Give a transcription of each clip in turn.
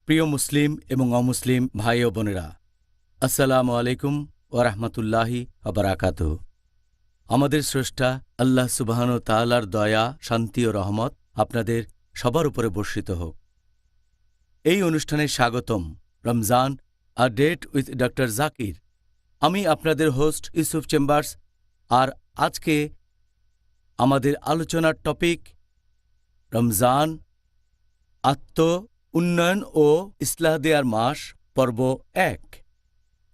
প্রিয় মুসলিম এবং অমুসলিম ভাই ও বোনেরা, আসসালামু আলাইকুম ওয়া রাহমাতুল্লাহি ওয়া বারাকাতুহু। আমাদের স্রষ্টা আল্লাহ সুবহানাহু ওয়া তাআলার দয়া, শান্তি ও রহমত আপনাদের সবার উপরে বর্ষিত হোক। এই অনুষ্ঠানে স্বাগতম। Ramzan a date with doctor Zakir. আমি আপনাদের হোস্ট ইউসুফ চেম্বার্স। আর আজকে আমাদের আলোচনার টপিক রমজান, আত্ম উন্নয়ন ও ইসলাহ দেয়ার মাস, পর্ব ১।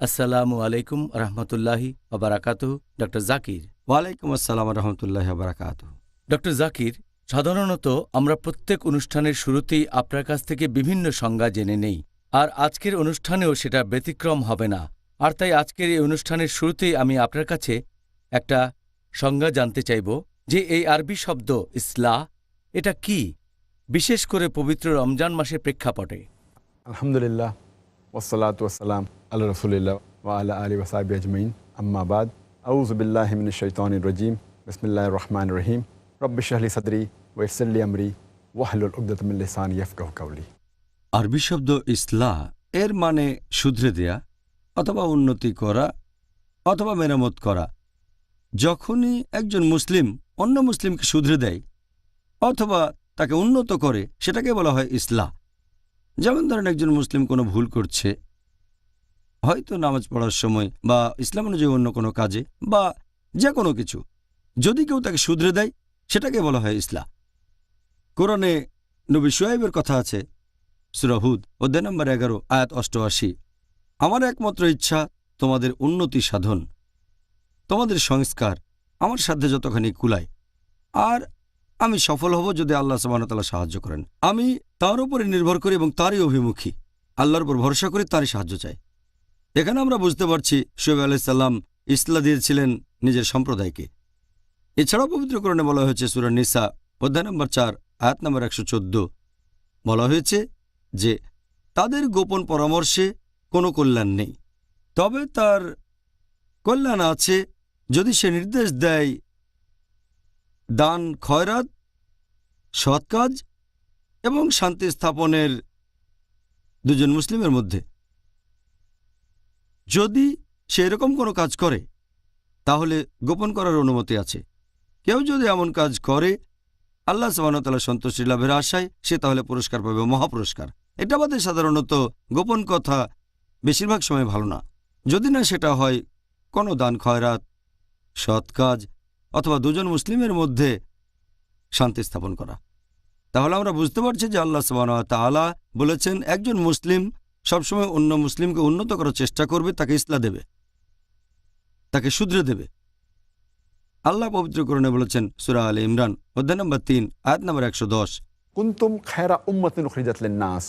আসসালামু আলাইকুম রহমতুল্লাহি ওয়া বারাকাতুহু। ডক্টর জাকির। ওয়ালাইকুম আসসালাম রহমতুল্লাহ বারাকাতুহু। ডক্টর জাকির, সাধারণত আমরা প্রত্যেক অনুষ্ঠানের শুরুতেই আপনার কাছ থেকে বিভিন্ন সংজ্ঞা জেনে নেই, আর আজকের অনুষ্ঠানেও সেটা ব্যতিক্রম হবে না। আর তাই আজকের এই অনুষ্ঠানের শুরুতেই আমি আপনার কাছে একটা সংজ্ঞা জানতে চাইব যে এই আরবি শব্দ ইসলাহ এটা কি, বিশেষ করে পবিত্র রমজান মাসের প্রেক্ষাপটে। আলহামদুলিল্লাহ ওয়াসসালাতু ওয়াসসালাম আলা রাসূলিল্লাহ ওয়া আলা আলিহি ওয়া সাহবিহি আজমাইন, আম্মা বাদ। আউযু বিল্লাহি মিনাশ শাইতানির রাজীম। বিসমিল্লাহির রহমানির রহিম। রব্বি ইশরাহ লি সাদরি ওয়া ইয়াসসির লি আমরি ওয়াহলুল উকদাতাম মিন লিসানি ইয়াফকাহু কাওলি। আরবি শব্দ ইসলাহ এর মানে শুধরে দেয়া অথবা উন্নতি করা অথবা মেরামত করা। যখনই একজন মুসলিম অন্য মুসলিমকে শুধরে দেয় অথবা তাকে উন্নত করে, সেটাকে বলা হয় ইসলাহ। যেমন ধরেন, একজন মুসলিম কোনো ভুল করছে, হয়তো নামাজ পড়ার সময় বা ইসলাম অনুযায়ী অন্য কোনো কাজে বা যে কোনো কিছু, যদি কেউ তাকে শুধরে দেয় সেটাকে বলা হয় ইসলাহ। কোরআনে নবী শুআয়বের কথা আছে, সূরা হুদ অধ্যায় নম্বর 11 আয়াত 88। আমার একমাত্র ইচ্ছা তোমাদের উন্নতি সাধন, তোমাদের সংস্কার আমার সাধ্যে যতখানি কুলায়, আর আমি সফল হব যদি আল্লাহ সুবহানাহু ওয়া তাআলা সাহায্য করেন। আমি তার উপরে নির্ভর করি এবং তারই অভিমুখী, আল্লাহর উপর ভরসা করে তারই সাহায্য চাই। এখানে আমরা বুঝতে পারছি শুআয়ব আলাইহিস সালাম ইসলাহ দিয়েছিলেন নিজের সম্প্রদায়কে। এছাড়াও পবিত্র কোরআনে বলা হয়েছে, সূরা নিসা অধ্যায় নম্বর 4 আয়াত নম্বর 114, বলা হয়েছে যে তাদের গোপন পরামর্শে কোনো কল্যাণ নেই, তবে তার কল্যাণ আছে যদি সে নির্দেশ দেয় দান, খয়রাত, সৎ কাজ এবং শান্তি স্থাপনের দুজন মুসলিমের মধ্যে। যদি সে এরকম কোনো কাজ করে তাহলে গোপন করার অনুমতি আছে। কেউ যদি এমন কাজ করে আল্লাহ সুবহানাহু ওয়া তাআলার সন্তুষ্টি লাভের আশায়, সে তাহলে পুরস্কার পাবে, মহাপুরস্কার। এটা বাদে সাধারণত গোপন কথা বেশিরভাগ সময় ভালো না, যদি না সেটা হয় কোনো দান, খয়রাত, সৎ কাজ অথবা দুজন মুসলিমের মধ্যে শান্তি স্থাপন করা। তাহলে আমরা বুঝতে পারছি যে আল্লাহ সুবহানাহু ওয়া তাআলা বলেছেন একজন মুসলিম সবসময় অন্য মুসলিমকে উন্নত করার চেষ্টা করবে, তাকে ইসলাহ দেবে, তাকে শুধরে দেবে। আল্লাহ পবিত্র কোরআনে বলেছেন, সূরা আলে ইমরান অধ্যায় নম্বর 3 আয়াত নম্বর 110, কুনতুম খায়রা উম্মাতিন উখরিজাত লিন-নাস।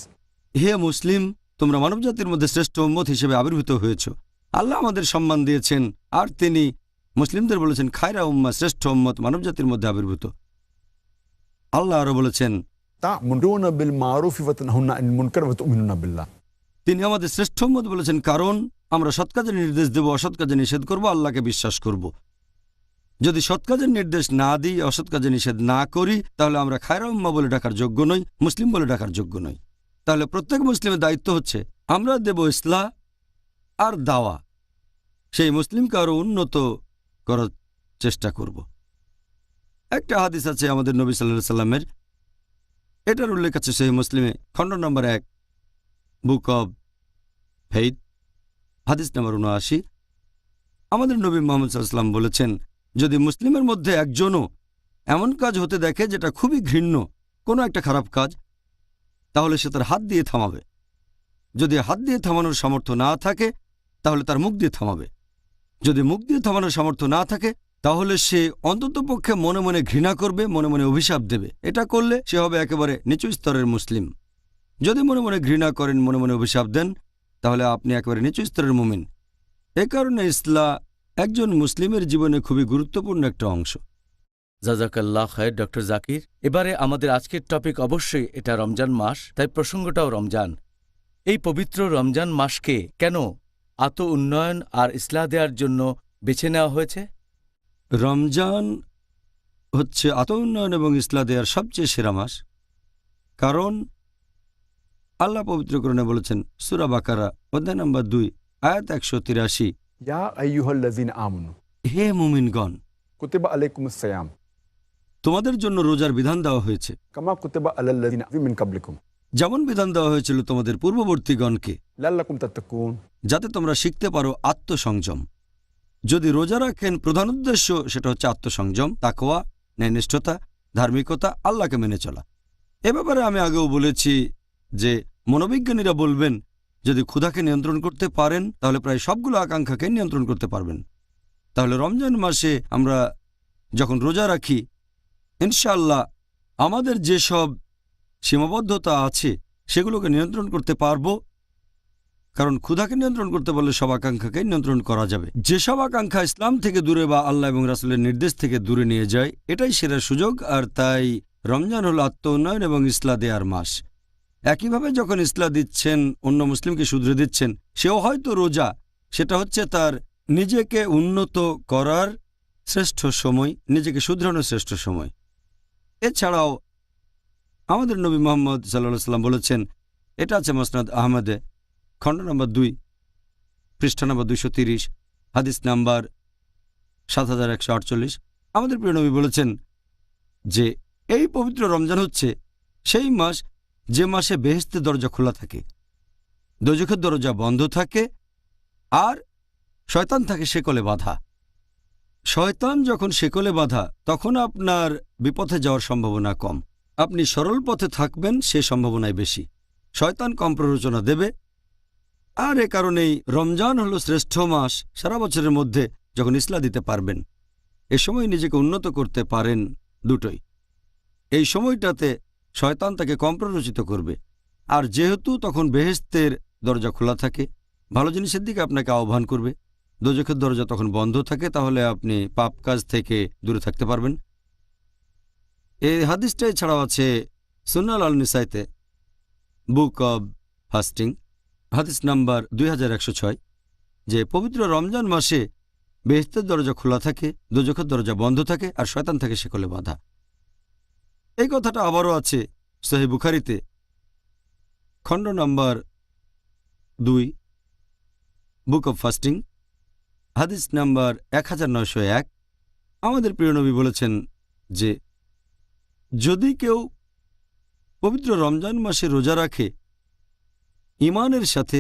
হে মুসলিম, তোমরা মানবজাতির মধ্যে শ্রেষ্ঠ উম্মত হিসেবে আবির্ভূত হয়েছ। আল্লাহ আমাদের সম্মান দিয়েছেন, আর তিনি মুসলিমদের বলেছেন খায়রা উম্মাহ, শ্রেষ্ঠ উম্মত মানবজাতির মধ্যে আবির্ভূত। আল্লাহ আরো বলেছেন, তা'মুরুনা বিল মারুফি ওয়া তানহাউনা আনিল মুনকার ওয়া তু'মিনুনা বিল্লাহ। তিনি আমাদের শ্রেষ্ঠ উম্মত বলেছেন কারণ আমরা সৎ কাজের নির্দেশ দেব, অসৎ কাজে নিষেধ করব, আল্লাহকে বিশ্বাস করব। যদি সৎ কাজের নির্দেশ না দিই, অসৎ কাজে নিষেধ না করি, তাহলে আমরা খায়রা উম্মাহ বলে ডাকার যোগ্য নই, মুসলিম বলে ডাকার যোগ্য নই। তাহলে প্রত্যেক মুসলিমের দায়িত্ব হচ্ছে আমরা দেব ইসলাহ আর দাওয়া, সেই মুসলিমকে আরো উন্নত করার চেষ্টা করব। একটা হাদিস আছে আমাদের নবী সাল্লাল্লাহু আলাইহি সাল্লামের, এটার উল্লেখ আছে সহিহ মুসলিমে খণ্ড নম্বর 1 বুক অব ফেইথ হাদিস নম্বর 79। আমাদের নবী মুহাম্মদ সাল্লাল্লাহু আলাইহি সাল্লাম বলেছেন, যদি মুসলিমের মধ্যে একজনও এমন কাজ হতে দেখে যেটা খুবই ঘৃণ্য, কোনো একটা খারাপ কাজ, তাহলে সে তার হাত দিয়ে থামাবে। যদি হাত দিয়ে থামানোর সামর্থ্য না থাকে তাহলে তার মুখ দিয়ে থামাবে। যদি মুখ দিয়ে থামানোর সামর্থ্য না থাকে তাহলে সে অন্ততপক্ষে মনে মনে ঘৃণা করবে, মনে মনে অভিশাপ দেবে। এটা করলে সে হবে একেবারে নিচু স্তরের মুসলিম। যদি মনে মনে ঘৃণা করেন, মনে মনে অভিশাপ দেন, তাহলে আপনি একেবারে নিচু স্তরের মুমিন। এ কারণে ইসলাম একজন মুসলিমের জীবনে খুবই গুরুত্বপূর্ণ একটা অংশ। জাযাকাল্লাহ খায়ের ডক্টর জাকির। এবারে আমাদের আজকের টপিক অবশ্যই এটা রমজান মাস, তাই প্রসঙ্গটাও রমজান। এই পবিত্র রমজান মাসকে কেন আত্ম উন্নয়ন আর ইসলাহ দেওয়ার জন্য বেছে নেওয়া হয়েছে? রমজান হচ্ছে আত্ম উন্নয়ন এবং ইসলাহ দেওয়ার সবচেয়ে সেরা মাস, কারণ আল্লাহ পবিত্রকরণে বলেছেন সূরা বাকারা অধ্যায় নম্বর 2 আয়াত 183, या अय्युहल्लज़ीना आमनू হে মুমিনগণ, कुतिबा अलैकुमुस सियाम তোমাদের জন্য রোজার বিধান দেওয়া হয়েছে कमा कुतिबा अलल्लज़ीना मिन कब्लिकुम যেমন বিধান দেওয়া হয়েছিল তোমাদের পূর্ববর্তীগণকে, लअल्लकुम तत्तकून। যাতে তোমরা শিখতে পারো আত্মসংযম। যদি রোজা রাখেন প্রধান উদ্দেশ্য সেটা হচ্ছে আত্মসংযম, তাকওয়া, ন্যায়নিষ্ঠতা, ধার্মিকতা, আল্লাহকে মেনে চলা। এ ব্যাপারে আমি আগেও বলেছি যে মনোবিজ্ঞানীরা বলবেন যদি ক্ষুধাকে নিয়ন্ত্রণ করতে পারেন তাহলে প্রায় সবগুলো আকাঙ্ক্ষাকে নিয়ন্ত্রণ করতে পারবেন। তাহলে রমজান মাসে আমরা যখন রোজা রাখি ইনশাআল্লাহ আমাদের যেসব সীমাবদ্ধতা আছে সেগুলোকে নিয়ন্ত্রণ করতে পারবো, কারণ ক্ষুধাকে নিয়ন্ত্রণ করতে পারলে সব আকাঙ্ক্ষাকে নিয়ন্ত্রণ করা যাবে। যেসব আকাঙ্ক্ষা ইসলাম থেকে দূরে বা আল্লাহ এবং রাসূলের নির্দেশ থেকে দূরে নিয়ে যায়, এটাই সেরা সুযোগ। আর তাই রমজান হলো আত্ম উন্নয়ন এবং ইসলাহ দেওয়ার মাস। একইভাবে যখন ইসলাহ দিচ্ছেন, অন্য মুসলিমকে শুধরে দিচ্ছেন, সেও হয়তো রোজা, সেটা হচ্ছে তার নিজেকে উন্নত করার শ্রেষ্ঠ সময়, নিজেকে শুধরানোর শ্রেষ্ঠ সময়। এছাড়াও আমাদের নবী মুহাম্মদ সাল্লাল্লাহু আলাইহি ওয়াসাল্লাম বলেছেন, এটা আছে মুসনাদ আহমদে খণ্ড নম্বর 2 পৃষ্ঠা নম্বর 230 হাদিস নাম্বার 7148। আমাদের প্রিয় নবী বলেছেন যে এই পবিত্র রমজান হচ্ছে সেই মাস যে মাসে বেহেশতের দরজা খোলা থাকে, দোজখের দরজা বন্ধ থাকে, আর শয়তান থাকে শেকলে বাঁধা। শয়তান যখন শেকলে বাঁধা তখন আপনার বিপথে যাওয়ার সম্ভাবনা কম, আপনি সরল পথে থাকবেন সে সম্ভাবনাই বেশি। শয়তান কম প্ররোচনা দেবে। আর এ কারণেই রমজান হলো শ্রেষ্ঠ মাস সারা বছরের মধ্যে যখন ইসলাহ দিতে পারবেন। এ সময় নিজেকে উন্নত করতে পারেন দুটোই। এই সময়টাতে শয়তান তাকে কম প্ররোচিত করবে, আর যেহেতু তখন বেহেশতের দরজা খোলা থাকে, ভালো জিনিসের দিকে আপনাকে আহ্বান করবে, দোজখের দরজা তখন বন্ধ থাকে, তাহলে আপনি পাপ কাজ থেকে দূরে থাকতে পারবেন। এই হাদিসটাই ছাড়াও আছে সুন্নাহ আল নিসাইতে বুক অব ফাস্টিং হাদিস নাম্বার 2106, যে পবিত্র রমজান মাসে বেহেশতের দরজা খোলা থাকে, দোজখের দরজা বন্ধ থাকে, আর শয়তান থাকে শেকলে বাঁধা। এই কথাটা আবারও আছে সহিহ বুখারীতে খণ্ড নাম্বার 2 বুক অব ফাস্টিং হাদিস নাম্বার 1901। আমাদের প্রিয় নবী বলেছেন যে যদি কেউ পবিত্র রমজান মাসে রোজা রাখে ঈমানের সাথে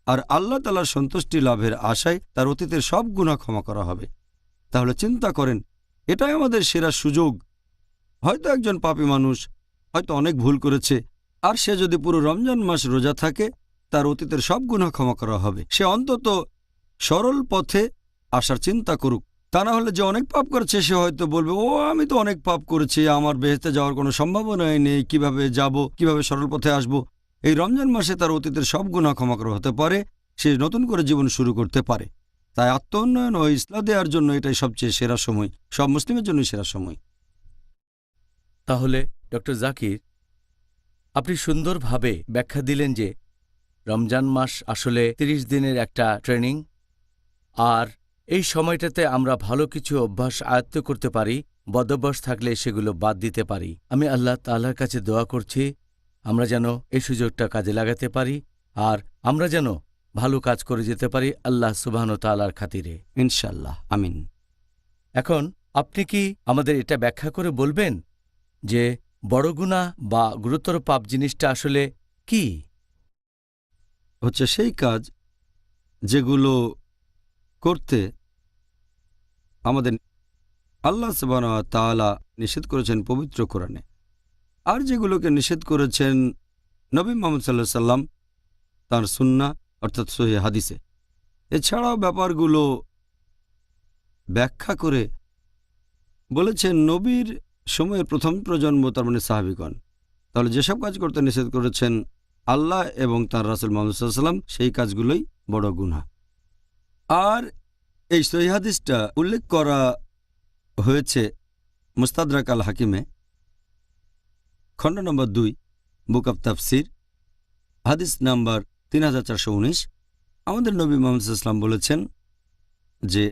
আর আল্লাহ তাআলার সন্তুষ্টি লাভের আশায়, তার অতীতের সব গুনাহ ক্ষমা করা হবে। তাহলে চিন্তা করেন, এটাই আমাদের সেরা সুযোগ। হয়তো একজন পাপী মানুষ হয়তো অনেক ভুল করেছে, আর সে যদি পুরো রমজান মাস রোজা থাকে তার অতীতের সব গুনাহ ক্ষমা করা হবে। সে অন্তত সরল পথে আসার চিন্তা করুক। তা না হলে যে অনেক পাপ করেছে সে হয়তো বলবে, ও আমি তো অনেক পাপ করেছি, আমার বেহেশতে যাওয়ার কোনো সম্ভাবনাই নেই, কিভাবে যাব, কিভাবে সরল পথে আসব। এই রমজান মাসে তার অতীতের সব গুনাহ ক্ষমা করা হতে পারে, সে নতুন করে জীবন শুরু করতে পারে। তাই আত্ম উন্নয়ন ও ইসলাহ দেওয়ার জন্য এটাই সবচেয়ে সেরা সময়, সব মুসলিমের জন্যই সেরা সময়। তাহলে ডক্টর জাকির, আপনি সুন্দরভাবে ব্যাখ্যা দিলেন যে রমজান মাস আসলে 30 দিনের একটা ট্রেনিং, আর এই সময়টাতে আমরা ভালো কিছু অভ্যাস আয়ত্ত করতে পারি, বদভ্যাস থাকলে সেগুলো বাদ দিতে পারি। আমি আল্লাহ তাআলার কাছে দোয়া করছি আমরা যেন এই সুযোগটা কাজে লাগাতে পারি, আর আমরা যেন ভালো কাজ করে যেতে পারি আল্লাহ সুবহানাহু ওয়া তাআলার খাতিরে, ইনশাআল্লাহ, আমিন। এখন আপনি কি আমাদের এটা ব্যাখ্যা করে বলবেন যে বড় গুনাহ বা গুরুতর পাপ জিনিসটা আসলে কি? হচ্ছে সেই কাজ যেগুলো করতে আমাদের আল্লাহ সুবহানাহু ওয়া তাআলা নিষেধ করেছেন পবিত্র কোরআনে, আর যেগুলোকে নিষেধ করেছেন নবী মুহাম্মদ সাল্লাল্লাহু আলাইহি সাল্লাম তাঁর সুন্নাহ অর্থাৎ সহিহ হাদিসে। এছাড়াও ব্যাপারগুলো ব্যাখ্যা করে বলেছেন নবীর সময়ের প্রথম প্রজন্ম, তার মানে সাহাবীগণ। তাহলে যেসব কাজ করতে নিষেধ করেছেন আল্লাহ এবং তাঁর রাসূল মুহাম্মদ সাল্লাল্লাহু আলাইহি সাল্লাম, সেই কাজগুলোই বড় গুনাহ। আর এই সহিহ হাদিসটা উল্লেখ করা হয়েছে মুস্তাদরাক আল হাকিমে খণ্ড নম্বর 2 বুক অব তাফসির হাদিস নাম্বার 3419। আমাদের নবী মুহাম্মদ সাল্লাল্লাহু আলাইহি ওয়াসাল্লাম বলেছেন যে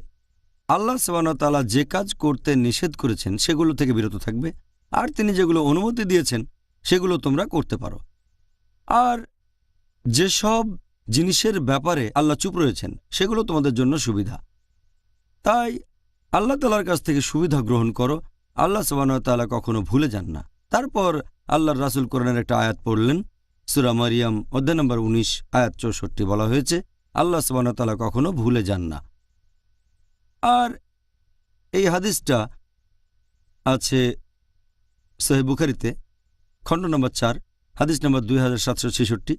আল্লাহ সুবহানাহু ওয়া তাআলা যে কাজ করতে নিষেধ করেছেন সেগুলো থেকে বিরত থাকবে, আর তিনি যেগুলো অনুমতি দিয়েছেন সেগুলো তোমরা করতে পারো। আর যেসব জিনিসের ব্যাপারে আল্লাহ চুপ রয়েছেন সেগুলো তোমাদের জন্য সুবিধা। তাই আল্লাহ তাআলার কাছ থেকে সুবিধা গ্রহণ করো। আল্লাহ সুবহানাহু ওয়া তাআলা কখনো ভুলে যান না। তারপর আল্লাহর রাসূল কোরআনের একটা আয়াত পড়লেন, সূরা মারিয়াম অধ্যায় নম্বর 19 আয়াত 64 বলা হয়েছে, আল্লাহ সুবহানাহু ওয়া তাআলা কখনো ভুলে যান না। আর এই হাদিসটা আছে সহিহ বুখারীতে, খণ্ড নম্বর 4, হাদিস নম্বর 2766।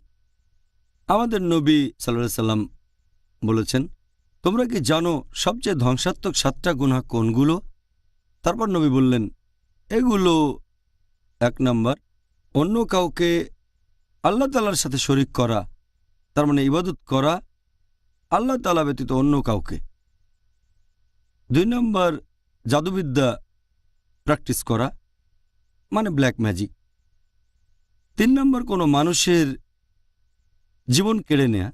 আমাদের নবী সাল্লাল্লাহু আলাইহি সাল্লাম বলেছেন, তোমরা কি জানো সবচেয়ে ধ্বংসাত্মক 7টা গুনাহ কোনগুলো? তারপর নবী বললেন, এগুলো 1 নম্বর, অন্য কাউকে আল্লাহ তাআলার সাথে শরীক করা, তার মানে ইবাদত করা আল্লাহ তাআলা ব্যতীত অন্য কাউকে। 2 নম্বর, জাদুবিদ্যা প্র্যাকটিস করা, মানে ব্ল্যাক ম্যাজিক। 3 নম্বর, কোনো মানুষের জীবন কেড়ে নেয়া,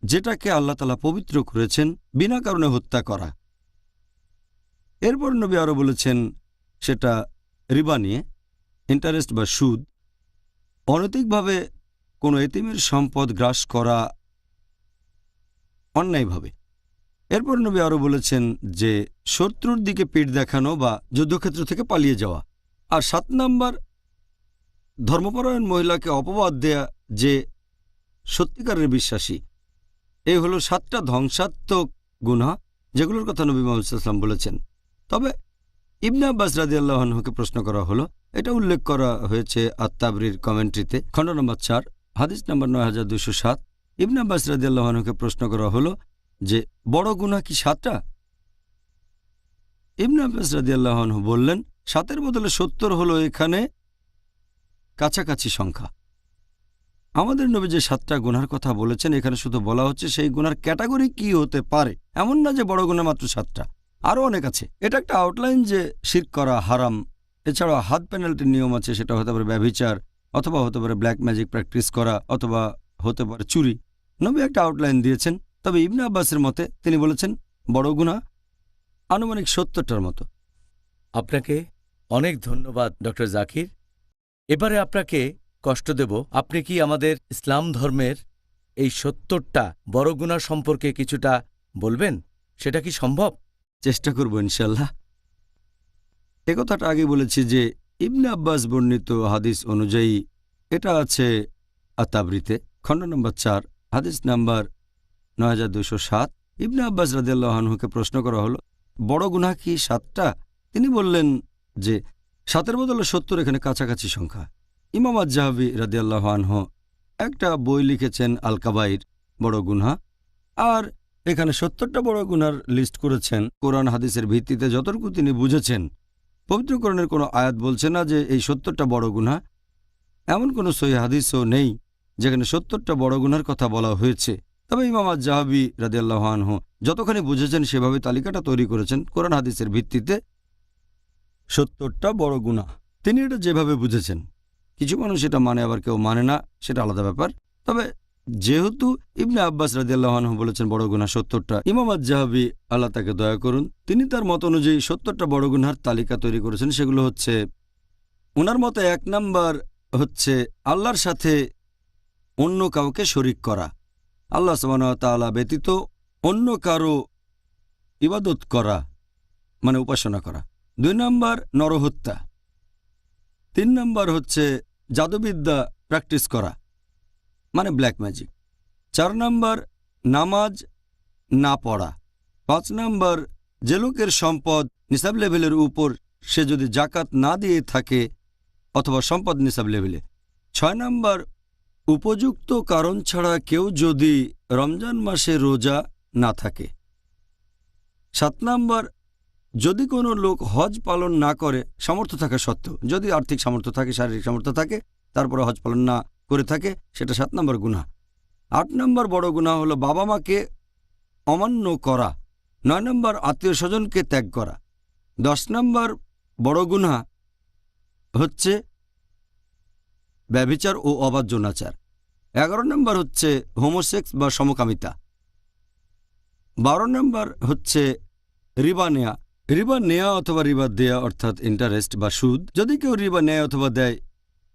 যেটাকে আল্লাহ তাআলা পবিত্র করেছেন, বিনা কারণে হত্যা করা। এরপর নবী আরও বলেছেন, সেটা রিবা নিয়ে, ইন্টারেস্ট বা সুদ, অনৈতিকভাবে কোনো এতিমের সম্পদ গ্রাস করা অন্যায়ভাবে। এরপর নবী আরও বলেছেন যে শত্রুর দিকে পিঠ দেখানো বা যুদ্ধক্ষেত্র থেকে পালিয়ে যাওয়া। আর 7 নম্বর, ধর্মপরায়ণ মহিলাকে অপবাদ দেয়া যে সত্যিকারের বিশ্বাসী। এই হলো 7টা ধ্বংসাত্মক গুনাহ যেগুলোর কথা নবী মুহাম্মদ সাল্লাল্লাহু আলাইহি ওয়াসাল্লাম বলেছেন। তবে ইবনে আব্বাস রাদিয়াল্লাহু আনহুকে প্রশ্ন করা হলো, এটা উল্লেখ করা হয়েছে আত-তাবরির কমেন্ট্রিতে, খণ্ড নম্বর 4 হাদিস নম্বর 9207। ইবনে আব্বাস রাদিয়াল্লাহু আনহুকে প্রশ্ন করা হলো যে বড় গুনাহ কি 7টা? ইবনে আব্বাস রাদিয়াল্লাহু আনহু বললেন, 7-এর বদলে 70 হলো এখানে কাছাকাছি সংখ্যা। আমাদের নবী যে 7টা গুনার কথা বলেছেন, এখানে শুধু বলা হচ্ছে সেই গুনার ক্যাটাগরি কি হতে পারে, এমন না যে বড় গুনাহ মাত্র 7টা, আরও অনেক আছে। এটা একটা আউটলাইন যে শিরক করা হারাম। এছাড়াও হাত পেনাল্টির নিয়ম আছে, সেটা হতে পারে ব্যভিচার, অথবা হতে পারে ব্ল্যাক ম্যাজিক প্র্যাকটিস করা, অথবা হতে পারে চুরি। নবী একটা আউটলাইন দিয়েছেন। তবে ইবনে আব্বাসের মতে তিনি বলেছেন বড় গুনাহ আনুমানিক 70টার মতো। আপনাকে অনেক ধন্যবাদ ডক্টর জাকির। এবারে আপনাকে কষ্ট দেব, আপনি কি আমাদের ইসলাম ধর্মের এই 70টা বড় গুনাহ সম্পর্কে কিছুটা বলবেন? সেটা কি সম্ভব? চেষ্টা করব ইনশাল্লাহ। এ কথাটা আগে বলেছি যে ইবনে আব্বাস বর্ণিত হাদিস অনুযায়ী এটা আছে আত-তাবরিতে, খণ্ড নম্বর 4 হাদিস নাম্বার 9207। ইবনে আব্বাস রাদিয়াল্লাহু আনহুকে প্রশ্ন করা হলো, বড় গুনাহ কি 7টা? তিনি বললেন যে 7-এর বদলে 70 এখানে কাছাকাছি সংখ্যা। ইমাম আয-যাহাবী রাদিয়াল্লাহু আনহু একটা বই লিখেছেন আল কাবাইর, বড় গুনাহ, আর এখানে 70টা বড় গুনার লিস্ট করেছেন কোরআন হাদিসের ভিত্তিতে যতটুকু তিনি বুঝেছেন। পবিত্র কোরআনের কোনো আয়াত বলছে না যে এই 70টা বড় গুনাহ। এমন কোনো সহিহ হাদিসও নেই যেখানে 70টা বড় গুনার কথা বলা হয়েছে। তবে ইমাম আয-যাহাবী রাদিয়াল্লাহু আনহু যতখানি বুঝেছেন সেভাবে তালিকাটা তৈরি করেছেন কোরআন হাদিসের ভিত্তিতে। 70টা বড় গুনাহ তিনি এটা যেভাবে বুঝেছেন। কিছু মানুষ এটা মানে, আবার কেউ মানে না, সেটা আলাদা ব্যাপার। তবে যেহেতু ইবনে আব্বাস রাদিয়াল্লাহু আনহু বলেছেন বড় গুনাহ 70টা, ইমাম আয-যাহাবী আল্লাহ তাকে দয়া করুন, তিনি তার মত অনুযায়ী 70টা বড় গুনাহর তালিকা তৈরি করেছেন। সেগুলো হচ্ছে, ওনার মতে 1 নাম্বার হচ্ছে আল্লাহর সাথে অন্য কাউকে শরীক করা, আল্লাহ সুবহানাহু ওয়া তাআলা ব্যতীত অন্য কারো ইবাদত করা, মানে উপাসনা করা। 2 নাম্বার নরহত্যা। 3 নাম্বার হচ্ছে জাদুবিদ্যা প্র্যাকটিস করা, মানে ব্ল্যাক ম্যাজিক। 4 নাম্বার নামাজ না পড়া। 5 নাম্বার যে লোকের সম্পদ নিসাব লেভেলের উপর, সে যদি জাকাত না দিয়ে থাকে অথবা সম্পদ নিসাব লেভেলে। 6 নাম্বার উপযুক্ত কারণ ছাড়া কেউ যদি রমজান মাসে রোজা না থাকে। 7 নাম্বার যদি কোনো লোক হজ পালন না করে সামর্থ্য থাকা সত্ত্বেও, যদি আর্থিক সামর্থ্য থাকে, শারীরিক সামর্থ্য থাকে, তারপরে হজ পালন না করে থাকে, সেটা 7 নম্বর গুনাহ। 8 নম্বর বড় গুনাহ হলো বাবা মাকে অমান্য করা। 9 নম্বর আত্মীয় স্বজনকে ত্যাগ করা। 10 নম্বর বড় গুনাহ হচ্ছে ব্যভিচার ও অবাধ্য নাচার। 11 নম্বর হচ্ছে হোমোসেক্স বা সমকামিতা। 12 নম্বর হচ্ছে রিবা নেয়া। রিবা নেয়া অথবা রিবা দেয়া অর্থাৎ ইন্টারেস্ট বা সুদ। যদি কেউ রিবা নেয় অথবা দেয়,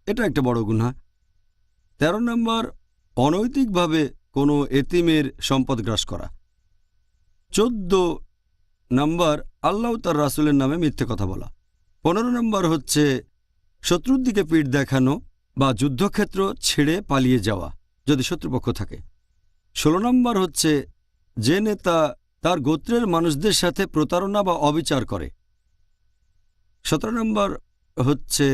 এটা একটা বড় গুনাহ। 13 নম্বর অনৈতিকভাবে কোনো এতিমের সম্পদ গ্রাস করা। 14 নম্বর আল্লাহ তার রাসূলের নামে মিথ্যে কথা বলা। 15 নম্বর হচ্ছে শত্রুর দিকে পিঠ দেখানো বা যুদ্ধক্ষেত্র ছেড়ে পালিয়ে যাওয়া যদি শত্রুপক্ষ থাকে। 16 নম্বর হচ্ছে যে নেতা তার গোত্রের মানুষদের সাথে প্রতারণা বা অবিচার করে। 17 নম্বর হচ্ছে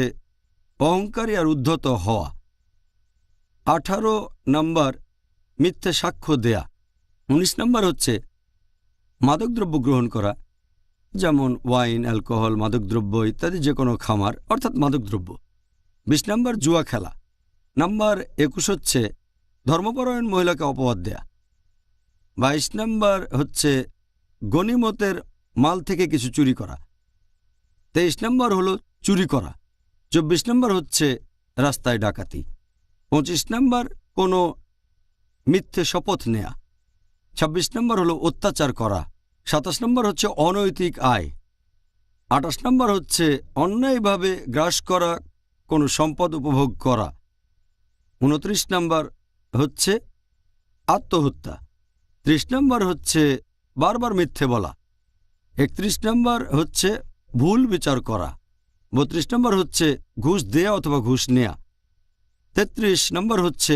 অহংকারী আর উদ্ধত হওয়া। 18 নম্বর মিথ্যে সাক্ষ্য দেয়া। 19 নম্বর হচ্ছে মাদকদ্রব্য গ্রহণ করা, যেমন ওয়াইন, অ্যালকোহল, মাদকদ্রব্য ইত্যাদি যে কোনো খামার অর্থাৎ মাদকদ্রব্য। 20 নম্বর জুয়া খেলা। নাম্বার 21 হচ্ছে ধর্মপরায়ণ মহিলাকে অপবাদ দেয়া। 22 নম্বর হচ্ছে গনিমতের মাল থেকে কিছু চুরি করা। 23 নম্বর হলো চুরি করা। 24 নম্বর হচ্ছে রাস্তায় ডাকাতি। 25 নম্বর কোনো মিথ্যে শপথ নেয়া। 26 নম্বর হলো অত্যাচার করা। 27 নম্বর হচ্ছে অনৈতিক আয়। 28 নম্বর হচ্ছে অন্যায়ভাবে গ্রাস করা কোনো সম্পদ উপভোগ করা। 29 নম্বর হচ্ছে আত্মহত্যা। 30 নম্বর হচ্ছে বারবার মিথ্যে বলা। 31 নম্বর হচ্ছে ভুল বিচার করা। 32 নম্বর হচ্ছে ঘুষ দেয়া অথবা ঘুষ নেয়া। 33 নম্বর হচ্ছে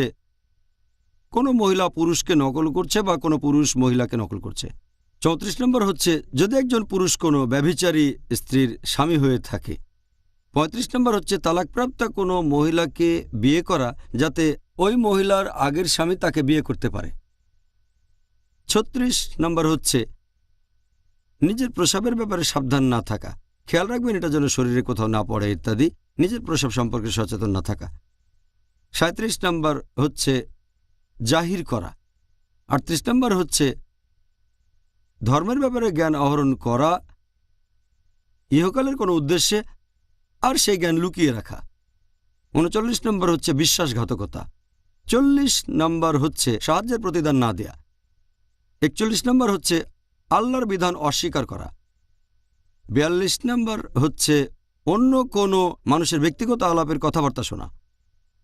কোনো মহিলা পুরুষকে নকল করছে বা কোনো পুরুষ মহিলাকে নকল করছে। 34 নম্বর হচ্ছে যদি একজন পুরুষ কোনো ব্যভিচারী স্ত্রীর স্বামী হয়ে থাকে। 35 নম্বর হচ্ছে তালাকপ্রাপ্তা কোনো মহিলাকে বিয়ে করা যাতে ওই মহিলার আগের স্বামী তাকে বিয়ে করতে পারে। 36 নম্বর হচ্ছে নিজের প্রস্রাবের ব্যাপারে সাবধান না থাকা, খেয়াল রাখবেন এটা যেন শরীরে কোথাও না পড়ে ইত্যাদি, নিজের প্রস্রাব সম্পর্কে সচেতন না থাকা। 37 নম্বর হচ্ছে জাহির করা। 38 নম্বর হচ্ছে ধর্মের ব্যাপারে জ্ঞান আহরণ করা ইহকালের কোনো উদ্দেশ্যে আর সেই জ্ঞান লুকিয়ে রাখা। 39 নম্বর হচ্ছে বিশ্বাসঘাতকতা। 40 নম্বর হচ্ছে সাহায্যের প্রতিদান না দেয়া। 41 নম্বর হচ্ছে আল্লাহর বিধান অস্বীকার করা। 42 নম্বর হচ্ছে অন্য কোনো মানুষের ব্যক্তিগত আলাপের কথাবার্তা শোনা।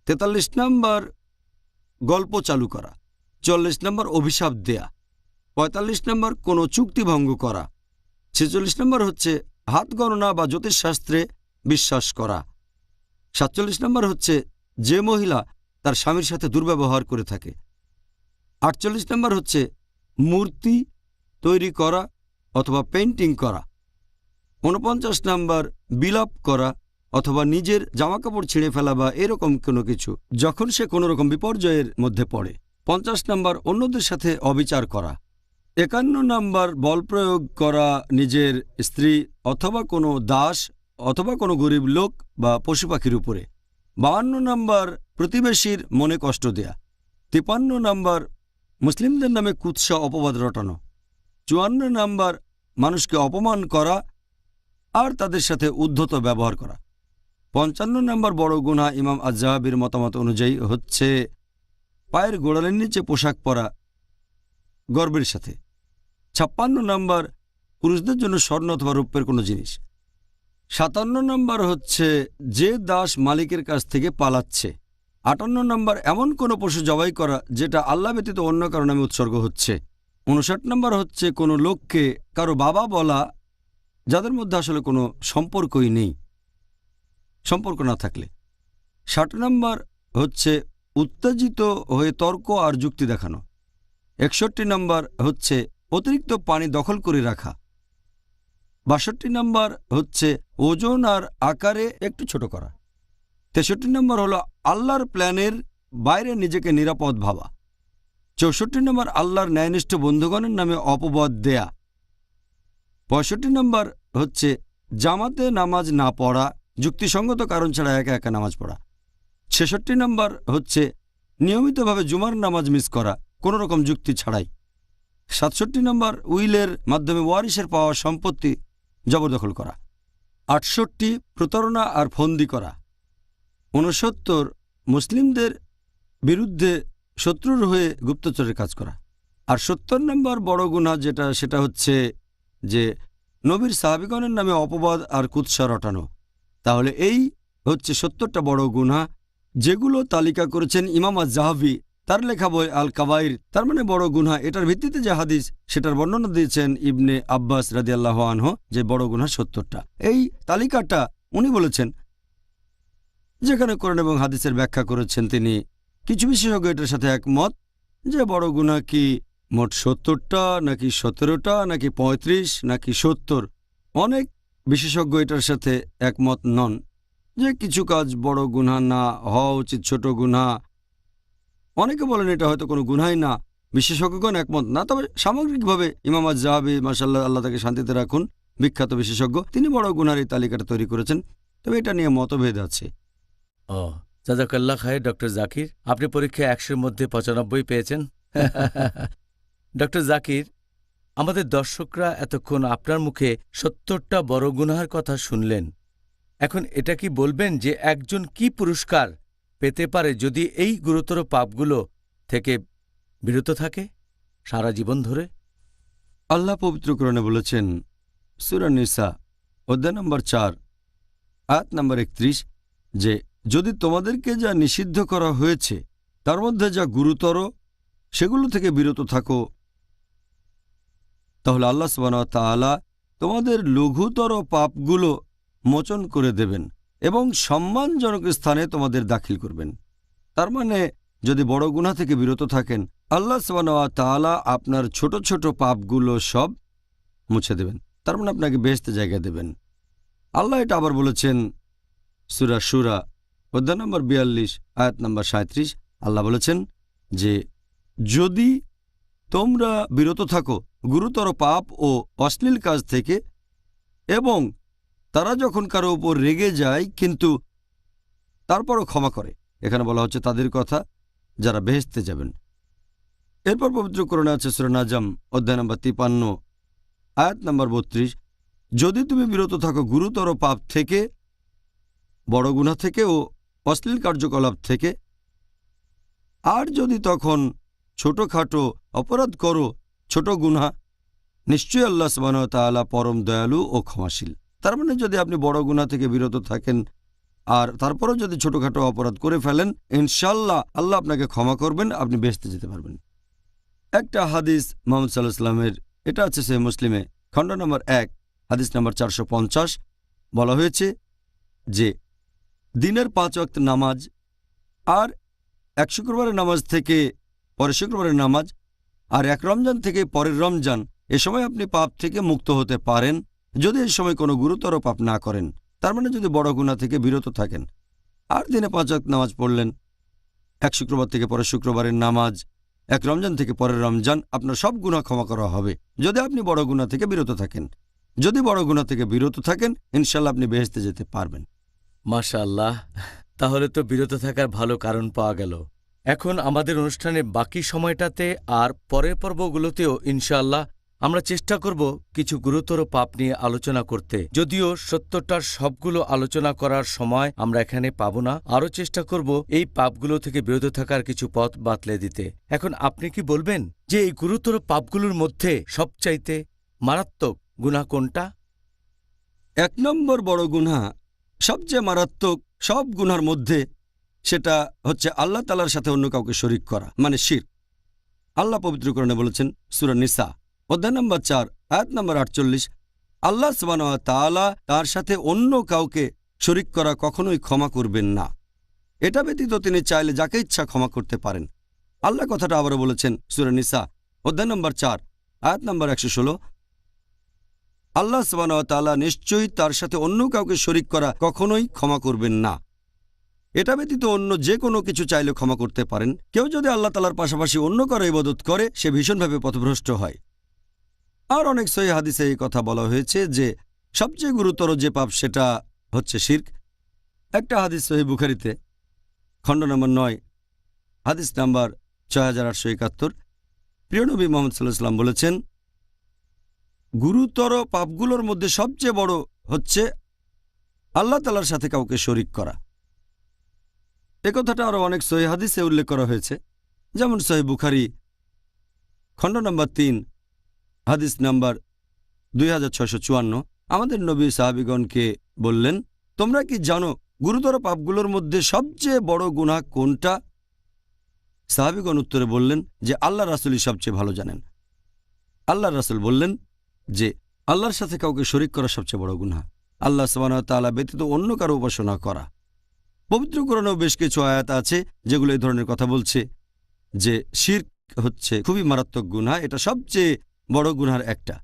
43 নম্বর গল্প চালু করা। 44 নম্বর অভিশাপ দেয়া। 45 নম্বর কোনো চুক্তি ভঙ্গ করা। 46 নম্বর হচ্ছে হাত গণনা বা জ্যোতিষশাস্ত্রে বিশ্বাস করা। 47 নম্বর হচ্ছে যে মহিলা তার স্বামীর সাথে দুর্ব্যবহার করে থাকে। 48 নম্বর হচ্ছে মূর্তি তৈরি করা অথবা পেইন্টিং করা। 49 নম্বর বিলাপ করা অথবা নিজের জামাকাপড় ছিঁড়ে ফেলা বা এরকম কোনো কিছু যখন সে কোনো রকম বিপর্যয়ের মধ্যে পড়ে। 50 নম্বর অন্যদের সাথে অবিচার করা। 51 নম্বর বল প্রয়োগ করা নিজের স্ত্রী অথবা কোনো দাস অথবা কোনো গরিব লোক বা পশু পাখির উপরে। 52 নম্বর প্রতিবেশীর মনে কষ্ট দেয়া। 53 নম্বর মুসলিমদের নামে কুৎসা অপবাদ রটানো। 54 নম্বর মানুষকে অপমান করা আর তাদের সাথে উদ্ধত ব্যবহার করা। 55 নম্বর বড় গুনাহ ইমাম আজ-যাহাবির মতামত অনুযায়ী হচ্ছে পায়ের গোড়ালির নিচে পোশাক পরা গর্বের সাথে। 56 নম্বর পুরুষদের জন্য স্বর্ণ অথবা রৌপ্যের কোনো জিনিস। 57 নম্বর হচ্ছে যে দাস মালিকের কাছ থেকে পালাচ্ছে। 58 নম্বর এমন কোনো পশু জবাই করা যেটা আল্লাহ ব্যতীত অন্য কারো নামে উৎসর্গ হচ্ছে। 59 নম্বর হচ্ছে কোনো লোককে কারো বাবা বলা যাদের মধ্যে আসলে কোনো সম্পর্কই নেই, সম্পর্ক না থাকলে। 60 নম্বর হচ্ছে উত্তেজিত হয়ে তর্ক আর যুক্তি দেখানো। 61 নম্বর হচ্ছে অতিরিক্ত পানি দখল করে রাখা। 62 নম্বর হচ্ছে ওজন আর আকারে একটু ছোট করা। 63 নম্বর হলো আল্লাহর প্ল্যানের বাইরে নিজেকে নিরাপদ ভাবা। 64 নম্বর আল্লাহর ন্যায়নিষ্ঠ বন্ধুগণের নামে অপবাদ দেয়া। 65 নম্বর হচ্ছে জামাতে নামাজ না পড়া, যুক্তিসঙ্গত কারণ ছাড়া একা একা নামাজ পড়া। 66 নম্বর হচ্ছে নিয়মিতভাবে জুমার নামাজ মিস করা কোনো রকম যুক্তি ছাড়াই। 67 নম্বর উইলের মাধ্যমে ওয়ারিসের পাওয়া সম্পত্তি জবরদখল করা। 68 প্রতারণা আর ফন্দি করা। 69 মুসলিমদের বিরুদ্ধে শত্রুর হয়ে গুপ্তচরের কাজ করা। আর 70 নম্বর বড় গুনাহ সেটা হচ্ছে যে নবীর সাহাবীগণের নামে অপবাদ আর কুৎসা রটানো। তাহলে এই হচ্ছে 70টা বড় গুনাহ যেগুলো তালিকা করেছেন ইমাম আজ-জাহাবি তার লেখা বই আল কাবাইর, তার মানে বড় গুনাহ, এটার ভিত্তিতে যে হাদিস সেটার বর্ণনা দিয়েছেন ইবনে আব্বাস রাদিয়াল্লাহু আনহু যে বড় গুনাহ ৭০টা। এই তালিকাটা উনি বলেছেন, যেখানে কোরআন এবং হাদিসের ব্যাখ্যা করেছেন তিনি। কিছু বিশেষজ্ঞ এটার সাথে একমত যে বড় গুনাহ কি মোট ৭০টা নাকি ১৭টা নাকি ৩৫ নাকি ৭০। অনেক বিশেষজ্ঞ এটার সাথে একমত নন যে কিছু কাজ বড় গুনাহ না হওয়া উচিত, ছোট গুনাহ। অনেকে বলেন এটা হয়তো কোনো গুনাহই না, বিশেষজ্ঞগণ একমত না। তবে সামগ্রিকভাবে ইমাম আজ-জাহাবি, মাশাআল্লাহ, আল্লাহ তাকে শান্তিতে রাখুন, বিখ্যাত বিশেষজ্ঞ, তিনি বড় গুনাহর এই তালিকাটা তৈরি করেছেন। তবে এটা নিয়ে মতভেদ আছে। ও জাযাকাল্লাহ খায়ের ডক্টর জাকির, আপনি পরীক্ষায় ১০০-র মধ্যে ৯৫ পেয়েছেন। ডক্টর জাকির, আমাদের দর্শকরা এতক্ষণ আপনার মুখে ৭০টা বড় গুনাহের কথা শুনলেন। এখন এটা কি বলবেন যে একজন কি পুরস্কার পেতে পারে যদি এই গুরুতর পাপগুলো থেকে বিরত থাকে সারা জীবন ধরে? আল্লাহ পবিত্র কোরআনে বলেছেন, সূরা নিসা অধ্যায় নম্বর ৪ আয়াত নম্বর ৩১, যে যদি তোমাদেরকে যা নিষিদ্ধ করা হয়েছে তার মধ্যে যা গুরুতর সেগুলো থেকে বিরত থাকো, তাহলে আল্লাহ সুবহানাহু ওয়া তাআলা তোমাদের লঘুতর পাপগুলো মোচন করে দেবেন এবং সম্মানজনক স্থানে তোমাদের দাখিল করবেন। তার মানে যদি বড় গুনাহ থেকে বিরত থাকেন, আল্লাহ সুবহানাহু ওয়া তাআলা আপনার ছোট ছোট পাপগুলো সব মুছে দেবেন। তার মানে আপনাকে বেহেশতে জায়গা দেবেন। আল্লাহ এটা আবার বলেছেন সূরা শুরা অধ্যায় নম্বর ৪২ আয়াত নম্বর ৩৭। আল্লাহ বলেছেন যে যদি তোমরা বিরত থাকো গুরুতর পাপ ও অশ্লীল কাজ থেকে, এবং তারা যখন কারো উপর রেগে যায় কিন্তু তারপরও ক্ষমা করে, এখানে বলা হচ্ছে তাদের কথা যারা বেহেশতে যাবেন। এরপর পবিত্র কোরআনে আছে সূরা নাজম অধ্যায় নম্বর ৫৩ আয়াত নম্বর ৩২, যদি তুমি বিরত থাকো গুরুতর পাপ থেকে, বড় গুনাহ থেকে ও অশ্লীল কার্যকলাপ থেকে, আর যদি তখন ছোটখাটো অপরাধ করো, ছোট গুনাহ, নিশ্চয়ই আল্লাহ সুবহানাহু ওয়া তাআলা পরম দয়ালু ও ক্ষমাশীল। তার মানে যদি আপনি বড় গুনাহ থেকে বিরত থাকেন আর তারপরও যদি ছোটখাটো অপরাধ করে ফেলেন, ইনশাআল্লাহ আল্লাহ আপনাকে ক্ষমা করবেন, আপনি বেহেশতে যেতে পারবেন। একটা হাদিস মুহাম্মদ সাল্লাল্লাহু আলাইহি ওয়াসাল্লামের, এটা আছে সহিহ মুসলিমে খণ্ড নম্বর ১ হাদিস নম্বর ৪৫০, বলা হয়েছে যে দিনের ৫ ওয়াক্ত নামাজ আর এক শুক্রবারের নামাজ থেকে পরের শুক্রবারের নামাজ আর এক রমজান থেকে পরের রমজান, এ সময় আপনি পাপ থেকে মুক্ত হতে পারেন যদি এই সময় কোনো গুরুতর পাপ না করেন। তার মানে যদি বড় গুনাহ থেকে বিরত থাকেন আর দিনে ৫ ওয়াক্ত নামাজ পড়লেন, এক শুক্রবার থেকে পরের শুক্রবারের নামাজ, এক রমজান থেকে পরের রমজান, আপনার সব গুনাহ ক্ষমা করা হবে যদি আপনি বড় গুনাহ থেকে বিরত থাকেন। যদি বড় গুনাহ থেকে বিরত থাকেন, ইনশাআল্লাহ আপনি বেহেশতে যেতে পারবেন। মাশাআল্লাহ, তাহলে তো বিরত থাকার ভালো কারণ পাওয়া গেল। এখন আমাদের অনুষ্ঠানের বাকি সময়টাতে আর পরের পর্বগুলোতেও ইনশাআল্লাহ আমরা চেষ্টা করব কিছু গুরুতর পাপ নিয়ে আলোচনা করতে। যদিও ৭০টার সবগুলো আলোচনা করার সময় আমরা এখানে পাব না, আরও চেষ্টা করব এই পাপগুলো থেকে বিরত থাকার কিছু পথ বাতলে দিতে। এখন আপনি কি বলবেন যে এই গুরুতর পাপগুলোর মধ্যে সবচাইতে মারাত্মক গুনাহ কোনটা? ১ নম্বর বড় গুনাহ, সবচেয়ে মারাত্মক সব গুনার মধ্যে, সেটা হচ্ছে আল্লাহ তাআলার সাথে অন্য কাউকে শরীক করা, মানে শিরক। আল্লাহ পবিত্র কোরআনে বলেছেন সূরা নিসা অধ্যায় নম্বর ৪ আয়াত নম্বর ৪৮, আল্লাহ সুবহানাহু ওয়া তাআলা তার সাথে অন্য কাউকে শরীক করা কখনোই ক্ষমা করবেন না। এটা ব্যতীত তিনি চাইলে যাকে ইচ্ছা ক্ষমা করতে পারেন। আল্লাহ কথাটা আবারও বলেছেন সূরা নিসা অধ্যায় নম্বর ৪ আয়াত নম্বর ১১৬, আল্লাহ সুবহানাহু ওয়া তাআলা নিশ্চয়ই তার সাথে অন্য কাউকে শরীক করা কখনোই ক্ষমা করবেন না। এটা ব্যতীত অন্য যে কোনো কিছু চাইলে ক্ষমা করতে পারেন। কেউ যদি আল্লাহ তাআলার পাশাপাশি অন্য কারো ইবাদত করে, সে ভীষণভাবে পথভ্রষ্ট হয়। আর অনেক সহিহ হাদিসে এই কথা বলা হয়েছে যে সবচেয়ে গুরুতর যে পাপ সেটা হচ্ছে শিরক। একটা হাদিস সহিহ বুখারীতে খণ্ড নম্বর ৯ হাদিস নাম্বার ৬৮৭১, প্রিয় নবী মুহাম্মদ সাল্লাল্লাহু আলাইহি ওয়াসাল্লাম বলেছেন, গুরুতর পাপগুলোর মধ্যে সবচেয়ে বড় হচ্ছে আল্লাহ তাআলার সাথে কাউকে শরীক করা। এ কথাটা আরও অনেক সহিহ হাদিসে উল্লেখ করা হয়েছে, যেমন সহিহ বুখারী খণ্ড নম্বর ৩ হাদিস নাম্বার ২৬৫৪। আমাদের নবী সাহাবীগণকে বললেন, তোমরা কি জানো গুরুতর পাপগুলোর মধ্যে সবচেয়ে বড় গুনাহ কোনটা? সাহাবীগণ উত্তরে বললেন যে আল্লাহ রাসূলই সবচেয়ে ভালো জানেন। আল্লাহ রাসূল বললেন যে আল্লাহর সাথে কাউকে শরীক করা সবচেয়ে বড় গুনাহ, আল্লাহ সুবহানাহু ওয়া তাআলা ব্যতীত অন্য কারো উপাসনা করা। পবিত্র কোরআনেও বেশ কিছু আয়াত আছে যেগুলো এই ধরনের কথা বলছে যে শিরক হচ্ছে খুবই মারাত্মক গুনাহ, এটা সবচেয়ে বড় গুনাহের একটা।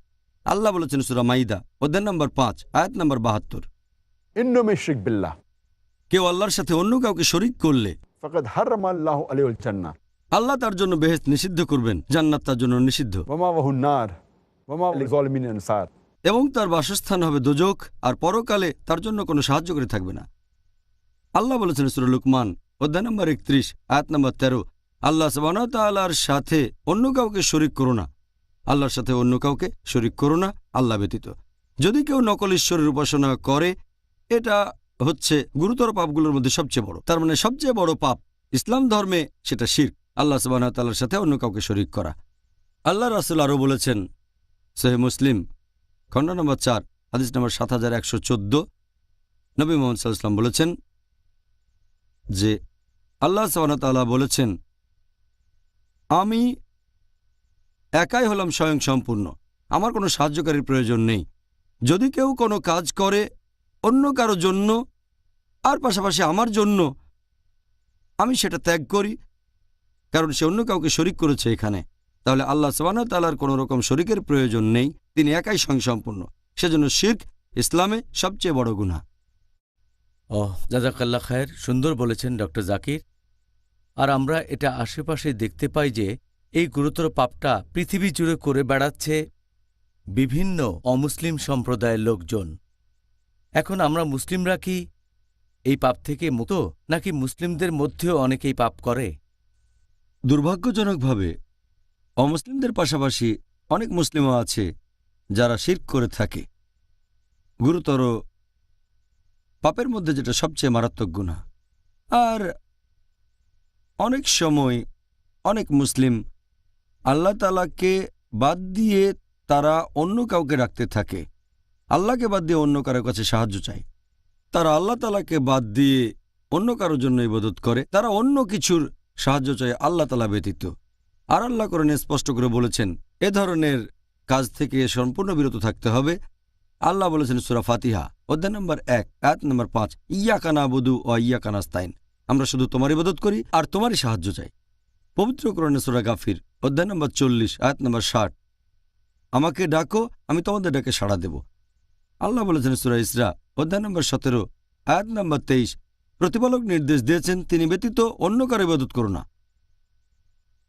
আল্লাহ বলেছেন সূরা মাইদা অধ্যায় নম্বর 5 আয়াত নম্বর 72, ইন্না মান ইউশরিক বিল্লাহ কেউ আল্লাহর সাথে অন্য কাউকে শরীক করলে ফাকাদ হারামাল্লাহু আলাইহিল জান্নাহ আল্লাহ তার জন্য বেহেশত নিষিদ্ধ করবেন, জান্নাত তার জন্য নিষিদ্ধ, ওয়া মাওয়াহুন নার ওয়া মা লিযালিমিন আনসার। এবং তার বাসস্থান হবে দোজখ, আর পরকালে তার জন্য কোনো সাহায্যকারী থাকবে না। আল্লাহ বলেছেন সূরা লুকমান অধ্যায় নম্বর 31 আয়াত নম্বর 13, আল্লাহ সুবহানাহু ওয়া তাআলার সাথে অন্য কাউকে শরীক করো না, আল্লাহর সাথে অন্য কাউকে শরীক করো না আল্লাহ ব্যতীত। যদি কেউ নকল ঈশ্বরের উপাসনা করে, এটা হচ্ছে গুরুতর পাপগুলোর মধ্যে সবচেয়ে বড়। তার মানে সবচেয়ে বড় পাপ ইসলাম ধর্মে সেটা শিরক, আল্লাহ সুবহানাহু ওয়া তাআলার সাথে অন্য কাউকে শরীক করা। আল্লাহ রাসূল আরও বলেছেন সহিহ মুসলিম খণ্ড নম্বর 4 হাদিস নম্বর 7114, নবী মুহাম্মদ সাল্লাল্লাহু আলাইহি ওয়াসাল্লাম বলেছেন যে আল্লাহ সুবহানাহু ওয়া তাআলা বলেছেন, আমি একাই হলাম স্বয়ং সম্পূর্ণ, আমার কোনো সাহায্যকারীর প্রয়োজন নেই। যদি কেউ কোনো কাজ করে অন্য কারো জন্য আর পাশাপাশি আমার জন্য, আমি সেটা ত্যাগ করি, কারণ সে অন্য কাউকে শরীক করেছে এখানে, তাহলে আল্লাহ সুবহানাহু ওয়া তাআলার কোনো রকম শরীকের প্রয়োজন নেই, তিনি একাই স্বয়ংসম্পূর্ণ। সেজন্য শিরক ইসলামে সবচেয়ে বড় গুনাহ। জাযাকাল্লাহ খায়ের, সুন্দর বলেছেন ডক্টর জাকির। আর আমরা এটা আশেপাশে দেখতে পাই যে এই গুরুতর পাপটা পৃথিবী জুড়ে করে বেড়াচ্ছে বিভিন্ন অমুসলিম সম্প্রদায়ের লোকজন। এখন আমরা মুসলিমরা কি এই পাপ থেকে মুক্ত, নাকি মুসলিমদের মধ্যেও অনেকেই পাপ করে? দুর্ভাগ্যজনকভাবে অমুসলিমদের পাশাপাশি অনেক মুসলিমও আছে যারা শিরক করে থাকে। গুরুতর পাপের মধ্যে যেটা সবচেয়ে মারাত্মক গুনাহ। আর অনেক সময় অনেক মুসলিম আল্লাহ তাআলাকে বাদ দিয়ে তারা অন্য কাউকে রাখতে থাকে, আল্লাহকে বাদ দিয়ে অন্য কারো কাছে সাহায্য চায়। তারা আল্লাহ তাআলাকে বাদ দিয়ে অন্য কারোর জন্য ইবাদত করে, তারা অন্য কিছুর সাহায্য চায় আল্লাহ তাআলা ব্যতীত। আর আল্লাহ কোরআনে স্পষ্ট করে বলেছেন এ ধরনের কাজ থেকে সম্পূর্ণ বিরত থাকতে হবে। আল্লাহ বলেছেন সূরা ফাতিহা অধ্যায় নম্বর 1 আয়াত নম্বর 5, ইয়াকা নাবুদু ওয়া ইয়াকা নাস্তাইন, আমরা শুধু তোমার ইবাদত করি আর তোমারই সাহায্য চাই। পবিত্র কোরআনে সূরা গাফির অধ্যায় নম্বর 40 আয়াত নম্বর 60, আমাকে ডাকো আমি তোমাদের ডাকে সাড়া দেব। আল্লাহ বলেছেন সূরা ইসরা অধ্যায় নম্বর 17 আয়াত নম্বর 23, প্রতিপালক নির্দেশ দিয়েছেন তিনি ব্যতীত অন্য কারো ইবাদত করো না।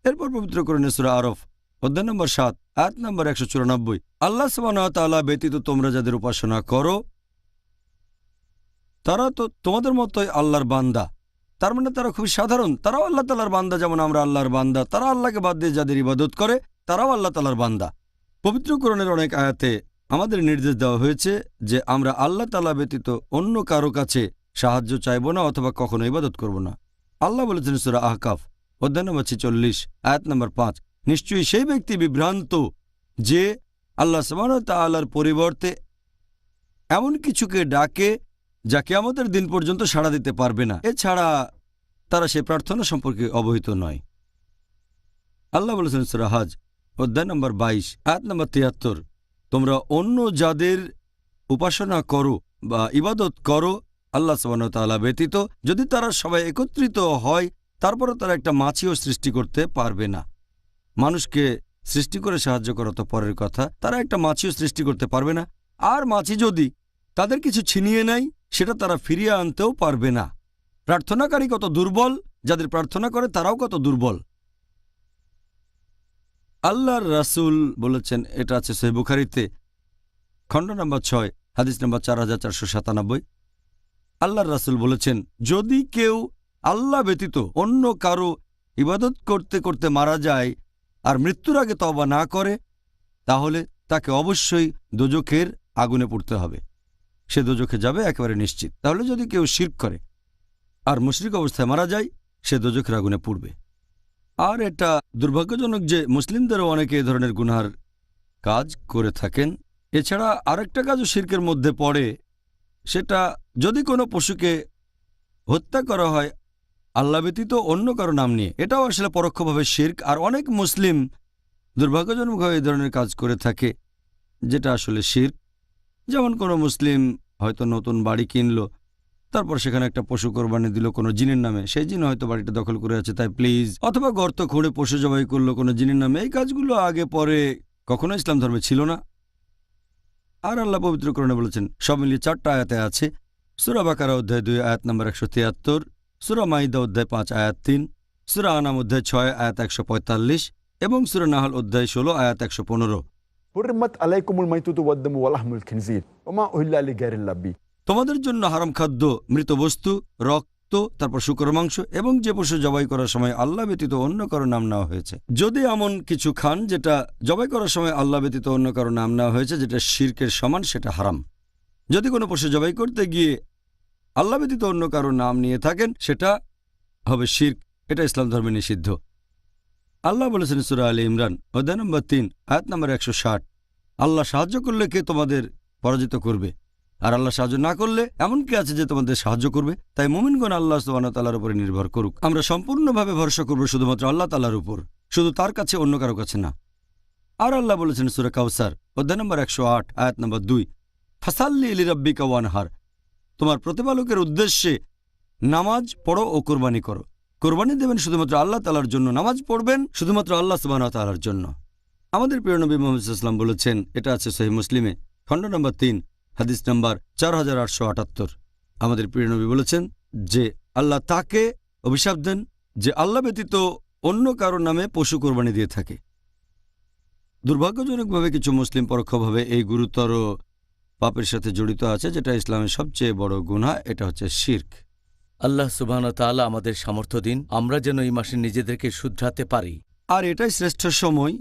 এরপর পবিত্র কোরআনে সূরা আরফ অধ্যায় নম্বর 7 আয়াত নম্বর 194, আল্লাহ সুবহানাহু ওয়া তাআলা ব্যতীত তোমরা যাদের উপাসনা করো তারা তো তোমাদের মতোই আল্লাহর বান্দা। তার মানে তারা খুব সাধারণ, তারাও আল্লাহ তাআলার বান্দা, যেমন আমরা আল্লাহর বান্দা। তারা আল্লাহকে বাদ দিয়ে যাদের ইবাদত করে তারাও আল্লাহ তাআলার বান্দা। পবিত্র কোরআনের অনেক আয়াতে আমাদের নির্দেশ দেওয়া হয়েছে যে আমরা আল্লাহ তাআলা ব্যতীত অন্য কারো কাছে সাহায্য চাইব না অথবা কখনো ইবাদত করব না। আল্লাহ বলেছেন সূরা আহকাফ অধ্যায় নম্বর 46 আয়াত নম্বর 5, নিশ্চয়ই সেই ব্যক্তি বিভ্রান্ত যে আল্লাহ সুবহানাহু ওয়া তাআলার পরিবর্তে এমন কিছুকে ডাকে যা কিয়ামতের দিন পর্যন্ত সাড়া দিতে পারবে না, এছাড়া তারা সে প্রার্থনা সম্পর্কে অবহিত নয়। আল্লাহ বলেছেন সূরা হজ অধ্যায় নম্বর 22 আয়াত নম্বর 73, তোমরা অন্য যাদের উপাসনা করো বা ইবাদত করো আল্লাহ সুবহানাহু ওয়া তাআলা ব্যতীত, যদি তারা সবাই একত্রিত হয় তারপরও তারা একটা মাছিও সৃষ্টি করতে পারবে না। মানুষকে সৃষ্টি করে সাহায্য করা তো পরের কথা, তারা একটা মাছিও সৃষ্টি করতে পারবে না। আর মাছি যদি তাদের কিছু ছিনিয়ে নেয় সেটা তারা ফিরিয়ে আনতেও পারবে না। প্রার্থনাকারী কত দুর্বল, যাদের প্রার্থনা করে তারাও কত দুর্বল। আল্লাহর রাসূল বলেছেন, এটা আছে সহিহ বুখারীতে খণ্ড নম্বর 6 হাদিস নম্বর 4497, আল্লাহর রাসূল বলেছেন যদি কেউ আল্লাহ ব্যতীত অন্য কারো ইবাদত করতে করতে মারা যায় আর মৃত্যুর আগে তওবা না করে, তাহলে তাকে অবশ্যই দোজখের আগুনে পুড়তে হবে, সে দোজখে যাবে একেবারে নিশ্চিত। তাহলে যদি কেউ শিরক করে আর মুশরিক অবস্থায় মারা যায়, সে দোজখের আগুনে পুড়বে। আর এটা দুর্ভাগ্যজনক যে মুসলিমদেরও অনেকে এ ধরনের গুনার কাজ করে থাকেন। এছাড়া আরেকটা কাজও শিরকের মধ্যে পড়ে, সেটা যদি কোনো পশুকে হত্যা করা হয় আল্লাহ ব্যতীত অন্য কারো নাম নিয়ে, এটাও আসলে পরোক্ষভাবে শিরক। আর অনেক মুসলিম দুর্ভাগ্যজনকভাবে এই ধরনের কাজ করে থাকে, যেটা আসলে শিরক। যেমন কোনো মুসলিম হয়তো নতুন বাড়ি কিনলো, তারপর সেখানে একটা পশু কোরবানি দিল কোনো জিনের নামে, সেই জিন হয়তো বাড়িটা দখল করে আছে তাই প্লিজ, অথবা গর্ত খুঁড়ে পশু জবাই করলো কোনো জিনের নামে। এই কাজগুলো আগে পরে কখনো ইসলাম ধর্মে ছিল না। আর আল্লাহ পবিত্র কোরআনে বলেছেন, সব মিলিয়ে 4টা আয়াতে আছে। সূরা বাকারা অধ্যায় 2 আয়াত নম্বর 173, সূরা মাইদা অধ্যায় 5 আয়াত 3, সূরা আনাম অধ্যায় 6 আয়াত 145 এবং সূরা নাহল অধ্যায় 16 আয়াত 115। হুররিমাত আলাইকুমুল মাইতুতু ওয়াদ-দামু ওয়া লাহমুল খিনজির ওয়া মা উহিল্লা লিগাইরিল্লাহ বিহি। তোমাদের জন্য হারাম খাদ্য, মৃত বস্তু, রক্ত, তারপর শূকর মাংস এবং যে পশু জবাই করার সময় আল্লাহ ব্যতীত অন্য কারো নাম নেওয়া হয়েছে। যদি এমন কিছু খান যেটা জবাই করার সময় আল্লাহ ব্যতীত অন্য কারো নাম নেওয়া হয়েছে, যেটা শিরকের সমান, সেটা হারাম। যদি কোনো পশু জবাই করতে গিয়ে আল্লাহ ব্যতীত অন্য কারো নাম নিয়ে থাকেন, সেটা হবে শিরক। এটা ইসলাম ধর্মে নিষিদ্ধ। আল্লাহ বলেছেন সূরা আলে ইমরান অধ্যায় নম্বর 3 আয়াত নম্বর 160, আল্লাহ সাহায্য করলে কে তোমাদের পরাজিত করবে, আর আল্লাহ সাহায্য না করলে এমন কে আছে যে তোমাদের সাহায্য করবে। তাই মুমিনগণ আল্লাহ সুবহানাহু ওয়া তাআলার উপরে নির্ভর করুক। আমরা সম্পূর্ণভাবে ভরসা করব শুধুমাত্র আল্লাহ তাআলার উপর, শুধু তার কাছে, অন্য কারো কাছে না। আর আল্লাহ বলেছেন সূরা কাউসার অধ্যায় নম্বর 108 আয়াত নম্বর 2, ফাসাল্লি লিরাব্বিকা ওয়ানহার, তোমার প্রতিপালকের উদ্দেশ্যে নামাজ পড়ো ও কোরবানি করো। কোরবানি দেবেন শুধুমাত্র আল্লাহ তাআলার জন্য, নামাজ পড়বেন শুধুমাত্র আল্লাহ সুবহানাহু ওয়া তাআলার জন্য। আমাদের প্রিয় নবী মুহাম্মদ সাল্লাল্লাহু আলাইহি ওয়াসাল্লাম বলেছেন, এটা আছে সহিহ মুসলিমে খণ্ড নম্বর 3 হাদিস নম্বর 4878। আমাদের প্রিয় নবী বলেছেন যে আল্লাহ তাকে অভিশাপ দেন যে আল্লাহ ব্যতীত অন্য কারো নামে পশু কোরবানি দিয়ে থাকে। দুর্ভাগ্যজনকভাবে কিছু মুসলিম পরোক্ষভাবে এই গুরুতর পাপের সাথে জড়িত আছে, যেটা ইসলামের সবচেয়ে বড় গুনাহ। এটা হচ্ছে শিরক। আল্লাহ সুবহানাহু ওয়া তাআলা আমাদের সামর্থ্য দিন, আমরা যেন এই মাসে নিজেদেরকে শুধরাতে পারি। আর এটাই শ্রেষ্ঠ সময়।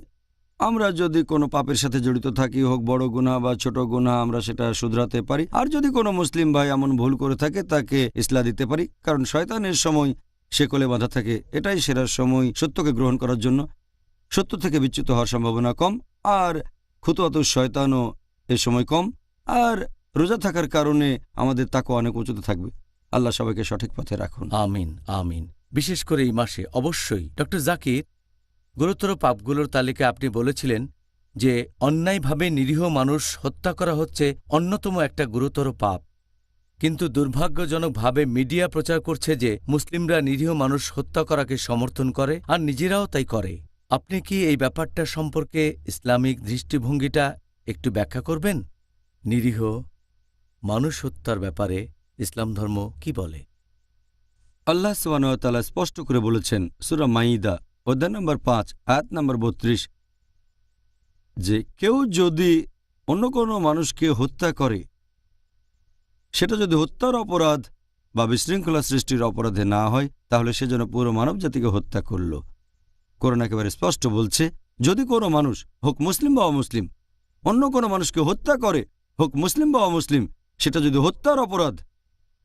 আমরা যদি কোনো পাপের সাথে জড়িত থাকি, হোক বড় গুনাহ বা ছোট গুনাহ, আমরা সেটা শুধরাতে পারি। আর যদি কোনো মুসলিম ভাই এমন ভুল করে থাকে, তাকে ইসলাহ দিতে পারি, কারণ শয়তানের সময় সে কোলে বাঁধা থাকে। এটাই সেরা সময় সত্যকে গ্রহণ করার জন্য। সত্য থেকে বিচ্যুত হওয়ার সম্ভাবনা কম, আর খুতুয়াত শয়তানও এ সময় কম। আর রোজা থাকার কারণে আমাদের তাকওয়া অনেক উঁচুতে থাকবে। আল্লাহ সবাইকে সঠিক পথে রাখুন। আমিন আমিন। বিশেষ করে এই মাসে অবশ্যই। ডক্টর জাকির, গুরুতর পাপগুলোর তালিকা আপনি বলেছিলেন যে অন্যায়ভাবে নিরীহ মানুষ হত্যা করা হচ্ছে অন্যতম একটা গুরুতর পাপ, কিন্তু দুর্ভাগ্যজনকভাবে মিডিয়া প্রচার করছে যে মুসলিমরা নিরীহ মানুষ হত্যা করাকে সমর্থন করে আর নিজেরাও তাই করে। আপনি কি এই ব্যাপারটা সম্পর্কে ইসলামিক দৃষ্টিভঙ্গিটা একটু ব্যাখ্যা করবেন? নিরীহ মানুষ হত্যার ব্যাপারে ইসলাম ধর্ম কি বলে? আল্লাহ সুবহানাহু ওয়া তাআলা স্পষ্ট করে বলেছেন সূরা মাইদা অধ্যায় নম্বর 5 আয়াত নম্বর 32 যে কেউ যদি অন্য কোনো মানুষকে হত্যা করে, সেটা যদি হত্যার অপরাধ বা বিশৃঙ্খলা সৃষ্টির অপরাধে না হয়, তাহলে সে যেন পুরো মানবজাতিকে হত্যা করল। কোরআন একেবারে স্পষ্ট বলছে, যদি কোনো মানুষ, হোক মুসলিম বা অমুসলিম, অন্য কোনো মানুষকে হত্যা করে, হোক মুসলিম বা অমুসলিম, সেটা যদি হত্যার অপরাধ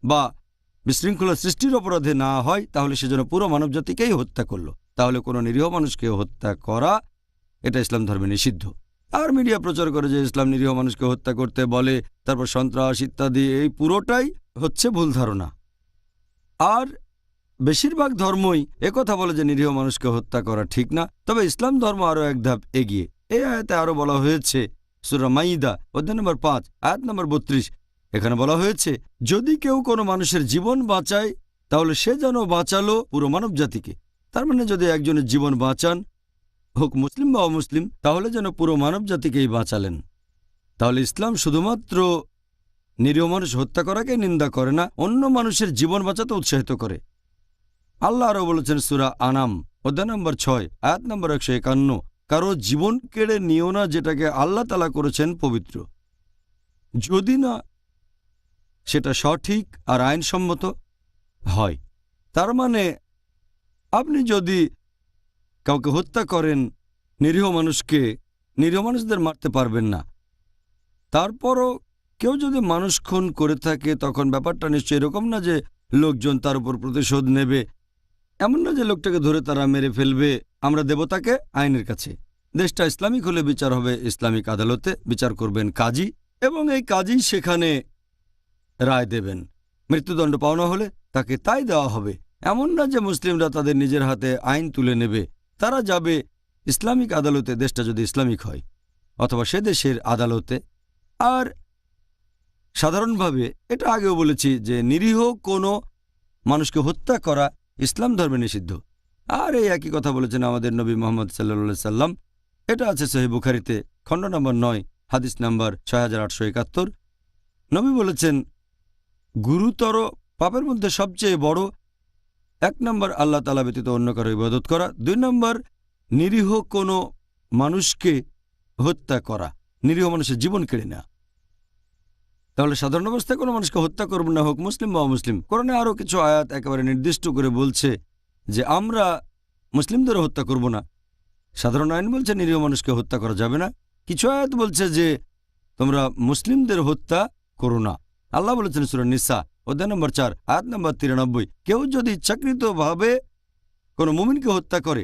বা বিশৃঙ্খলা সৃষ্টির অপরাধে না হয়, তাহলে সে যেন পুরো মানবজাতিকেই হত্যা করল। তাহলে কোনো নিরীহ মানুষকে হত্যা করা, এটা ইসলাম ধর্মে নিষিদ্ধ। আর মিডিয়া প্রচার করে যে ইসলাম নিরীহ মানুষকে হত্যা করতে বলে, তারপর সন্ত্রাস ইত্যাদি, এই পুরোটাই হচ্ছে ভুল ধারণা। আর বেশিরভাগ ধর্মই একথা বলে যে নিরীহ মানুষকে হত্যা করা ঠিক না। তবে ইসলাম ধর্ম আরও এক ধাপ এগিয়ে। এই আয়াতে আরও বলা হয়েছে সূরা মাইদা অধ্যায় নম্বর 5 আয়াত নম্বর 32, এখানে বলা হয়েছে যদি কেউ কোনো মানুষের জীবন বাঁচায়, তাহলে সে যেন বাঁচালো পুরো মানব জাতিকে। তার মানে যদি একজনের জীবন বাঁচান, হোক মুসলিম বা অমুসলিম, তাহলে যেন পুরো মানব জাতিকেই বাঁচালেন। তাহলে ইসলাম শুধুমাত্র নিরীহ মানুষ হত্যা করাকে নিন্দা করে না, অন্য মানুষের জীবন বাঁচাতে উৎসাহিত করে। আল্লাহ আরও বলেছেন সূরা আনাম অধ্যায় নম্বর 6 আয়াত নম্বর 151, কারো জীবন কেড়ে নিও না যেটাকে আল্লাহ তাআলা করেছেন পবিত্র, যদি না সেটা সঠিক আর আইনসম্মত হয়। তার মানে আপনি যদি কাউকে হত্যা করেন, নিরীহ মানুষকে, নিরীহ মানুষদের মারতে পারবেন না। তারপরও কেউ যদি মানুষ খুন করে থাকে, তখন ব্যাপারটা নিশ্চয়ই এরকম না যে লোকজন তার উপর প্রতিশোধ নেবে। এমন না যে লোকটাকে ধরে তারা মেরে ফেলবে, আমরা দেব তাকে আইনের কাছে। দেশটা ইসলামিক হলে বিচার হবে ইসলামিক আদালতে, বিচার করবেন কাজী, এবং এই কাজী সেখানে রায় দেবেন। মৃত্যুদণ্ড পাওনা হলে তাকে তাই দেওয়া হবে। এমন না যে মুসলিমরা তাদের নিজের হাতে আইন তুলে নেবে। তারা যাবে ইসলামিক আদালতে, দেশটা যদি ইসলামিক হয়, অথবা সে দেশের আদালতে। আর সাধারণভাবে এটা আগেও বলেছি যে নিরীহ কোনো মানুষকে হত্যা করা ইসলাম ধর্মে নিষিদ্ধ। আর এই একই কথা বলেছেন আমাদের নবী মোহাম্মদ সাল্লাল্লাহু সাল্লাম। এটা আছে সহিহ বুখারীতে, খণ্ড নম্বর 9, হাদিস নম্বর 6871। নবী বলেছেন, গুরুতর পাপের মধ্যে সবচেয়ে বড় 1 নম্বর আল্লাহ তাআলা ব্যতীত অন্য কারো ইবাদত করা, 2 নম্বর নিরীহ কোনো মানুষকে হত্যা করা, নিরীহ মানুষের জীবন কেড়ে নেওয়া। তাহলে সাধারণ অবস্থায় কোনো মানুষকে হত্যা করব না, হোক মুসলিম বা অমুসলিম। কোরআনে আরও কিছু আয়াত একেবারে নির্দিষ্ট করে বলছে যে আমরা মুসলিমদেরও হত্যা করব না। সাধারণ আইন বলছে নিরীহ মানুষকে হত্যা করা যাবে না। কিছু আয়াত বলছে যে তোমরা মুসলিমদের হত্যা করো না। আল্লাহ বলেছেন সূরা নিসা অধ্যায় নম্বর 4 আয়াত নম্বর 93, কেউ যদি ইচ্ছাকৃতভাবে কোনো মুমিনকে হত্যা করে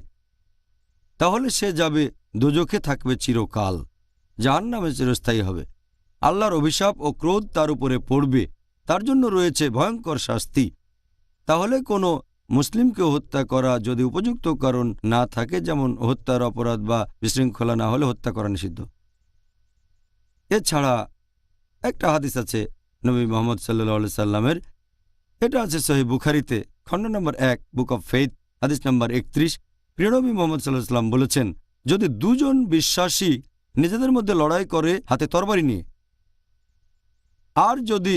তাহলে সে যাবে দোজখে, থাকবে চিরকাল, জাহান্নামে চিরস্থায়ী হবে। আল্লাহর অভিশাপ ও ক্রোধ তার উপরে পড়বে, তার জন্য রয়েছে ভয়ঙ্কর শাস্তি। তাহলে কোনো মুসলিমকে হত্যা করা যদি উপযুক্ত কারণ না থাকে, যেমন হত্যার অপরাধ বা বিশৃঙ্খলা না হলে হত্যা করা নিষিদ্ধ। এছাড়া একটা হাদিস আছে নবী মুহাম্মদ সাল্লাল্লাহু আলাইহি সাল্লামের, এটা আছে সহিহ বুখারীতে, খণ্ড নম্বর 1, বুক অব ফেইথ, হাদিস নম্বর 31। প্রিয় নবী মুহাম্মদ সাল্লাল্লাহু আলাইহি সাল্লাম বলেছেন, যদি দুজন বিশ্বাসী নিজেদের মধ্যে লড়াই করে হাতে তরবারি নিয়ে, আর যদি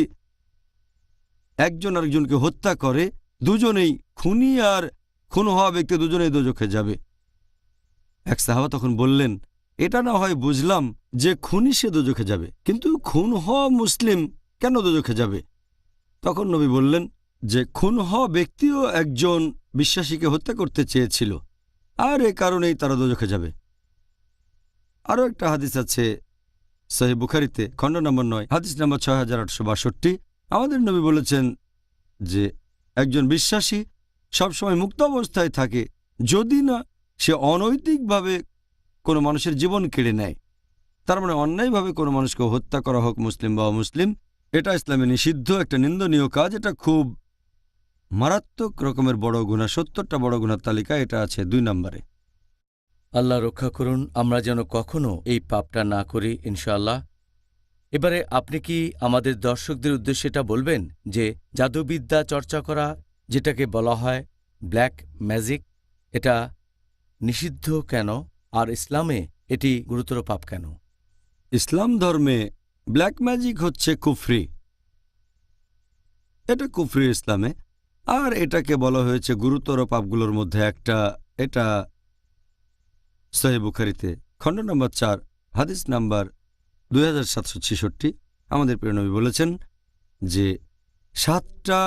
একজন আরেকজনকে হত্যা করে, দুজনেই খুনি আর খুন হওয়া ব্যক্তি দুজনেই দোজখে যাবে। এক সাহাবা তখন বললেন, এটা না হয় বুঝলাম যে খুনি সে দোজখে যাবে, কিন্তু খুন হওয়া মুসলিম কেন দোজখে যাবে? তখন নবী বললেন যে খুন হওয়া ব্যক্তিও একজন বিশ্বাসীকে হত্যা করতে চেয়েছিল, আর এ কারণেই তারা দোজখে যাবে। আরও একটা হাদিস আছে সহিহ বুখারীতে, খণ্ড নম্বর 9, হাদিস নম্বর 6862। আমাদের নবী বলেছেন যে একজন বিশ্বাসী সবসময় মুক্ত অবস্থায় থাকে যদি না সে অনৈতিকভাবে কোনো মানুষের জীবন কেড়ে নেয়। তার মানে অন্যায়ভাবে কোনো মানুষকে হত্যা করা, হোক মুসলিম বা অমুসলিম, এটা ইসলামে নিষিদ্ধ, একটা নিন্দনীয় কাজ। এটা খুব মারাত্মক রকমের বড় গুনাহ, 70টা বড় গুনার তালিকা এটা আছে 2 নম্বরে। আল্লাহ রক্ষা করুন আমরা যেন কখনো এই পাপটা না করি, ইনশাআল্লাহ। এবারে আপনি কি আমাদের দর্শকদের উদ্দেশ্যে এটা বলবেন যে জাদুবিদ্যা চর্চা করা, যেটাকে বলা হয় ব্ল্যাক ম্যাজিক, এটা নিষিদ্ধ কেন, আর ইসলামে এটি গুরুতর পাপ কেন? ইসলাম ধর্মে ব্ল্যাক ম্যাজিক হচ্ছে কুফরি, এটা কুফরি ইসলামে, আর এটাকে বলা হয়েছে গুরুতর পাপগুলোর মধ্যে একটা। এটা সহিহ বুখারীতে, খণ্ড নম্বর 4, হাদিস নাম্বার 2766। আমাদের প্রিয় নবী বলেছেন যে 7টা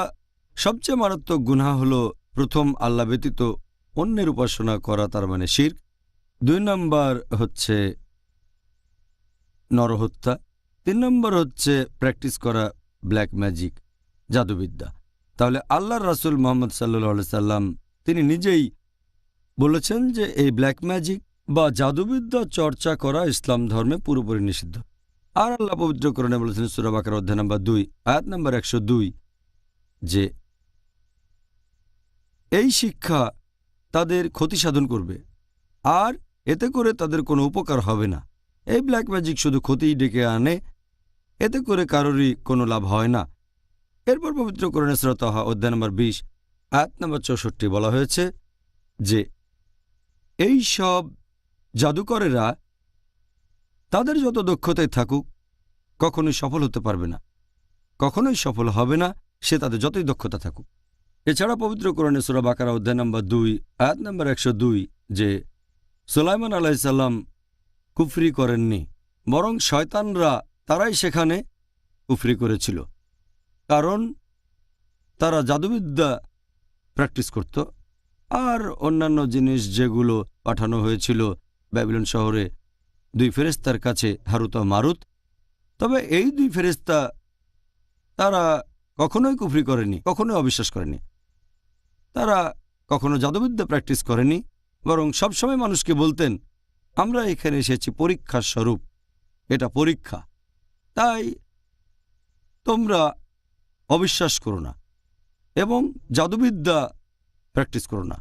সবচেয়ে মারাত্মক গুনাহ হলো, প্রথম আল্লাহ ব্যতীত অন্যের উপাসনা করা, তার মানে শিরক। 2 নম্বর হচ্ছে নরহত্যা। 3 নম্বর হচ্ছে প্র্যাকটিস করা ব্ল্যাক ম্যাজিক, জাদুবিদ্যা। তাহলে আল্লাহর রাসূল মুহাম্মদ সাল্লাল্লাহু আলাইহি সাল্লাম তিনি নিজেই বলেছেন যে এই ব্ল্যাক ম্যাজিক বা জাদুবিদ্যা চর্চা করা ইসলাম ধর্মে পুরোপুরি নিষিদ্ধ। আর আল্লাহ পবিত্র কোরআনে বলেছেন সূরা বাকারা অধ্যায় নম্বর 2 আয়াত নম্বর 102 যে এই শিক্ষা তাদের ক্ষতি সাধন করবে, আর এতে করে তাদের কোনো উপকার হবে না। এই ব্ল্যাক ম্যাজিক শুধু ক্ষতিই ডেকে আনে, এতে করে কারোরই কোনো লাভ হয় না। এরপর পবিত্র কোরআনে সূরা তাহা অধ্যায় নম্বর 20 আয়াত নম্বর 64 বলা হয়েছে যে এই সব জাদুকরেরা তাদের যত দক্ষতায় থাকুক কখনোই সফল হতে পারবে না, কখনোই সফল হবে না, সে তাদের যতই দক্ষতা থাকুক। এছাড়া পবিত্র কোরআনে সূরা বাকারা অধ্যায় নম্বর 2 আয়াত নম্বর 102 যে সুলাইমান আলাইহিস সালাম কুফরি করেননি, বরং শয়তানরা তারাই সেখানে কুফরি করেছিল, কারণ তারা জাদুবিদ্যা প্র্যাকটিস করত। আর অন্যান্য জিনিস যেগুলো পাঠানো হয়েছিল ব্যাবিলন শহরে 2 ফেরেশতার কাছে, হারুত ও মারুত। তবে এই 2 ফেরেশতা তারা কখনোই কুফরি করেনি, কখনোই অবিশ্বাস করেনি, তারা কখনো জাদুবিদ্যা প্র্যাকটিস করেনি, বরং সবসময় মানুষকে বলতেন আমরা এখানে এসেছি পরীক্ষার স্বরূপ, এটা পরীক্ষা, তাই তোমরা অবিশ্বাস করো না এবং জাদুবিদ্যা প্র্যাকটিস করো না।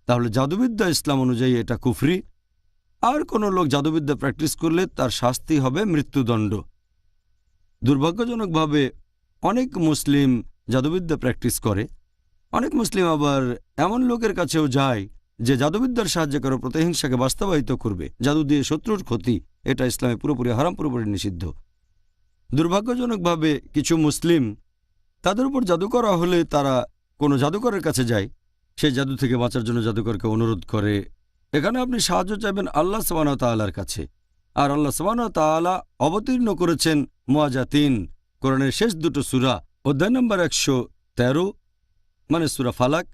তাহলে জাদুবিদ্যা ইসলাম অনুযায়ী এটা কুফরি। আর কোনো লোক জাদুবিদ্যা প্র্যাকটিস করলে তার শাস্তি হবে মৃত্যুদণ্ড। দুর্ভাগ্যজনকভাবে অনেক মুসলিম জাদুবিদ্যা প্র্যাকটিস করে। অনেক মুসলিম আবার এমন লোকের কাছেও যায় যে জাদুবিদ্যার সাহায্যে কারো প্রতিহিংসাকে বাস্তবায়িত করবে। জাদু দিয়ে শত্রুর ক্ষতি, এটা ইসলামে পুরোপুরি হারাম, পুরোপুরি নিষিদ্ধ। দুর্ভাগ্যজনকভাবে কিছু মুসলিম তাদের উপর জাদু করা হলে তারা কোনো জাদুকরের কাছে যায়, সেই জাদু থেকে বাঁচার জন্য জাদুকরকে অনুরোধ করে। এখানে আপনি সাহায্য চাইবেন আল্লাহ সুবহানাহু ওয়া তাআলার কাছে। আর আল্লাহ সুবহানাহু ওয়া তাআলা অবতীর্ণ করেছেন মুআজ্জাতিন, কোরআনের শেষ দুটো সূরা, অধ্যায় নম্বর 113 মানে সূরা ফালাক,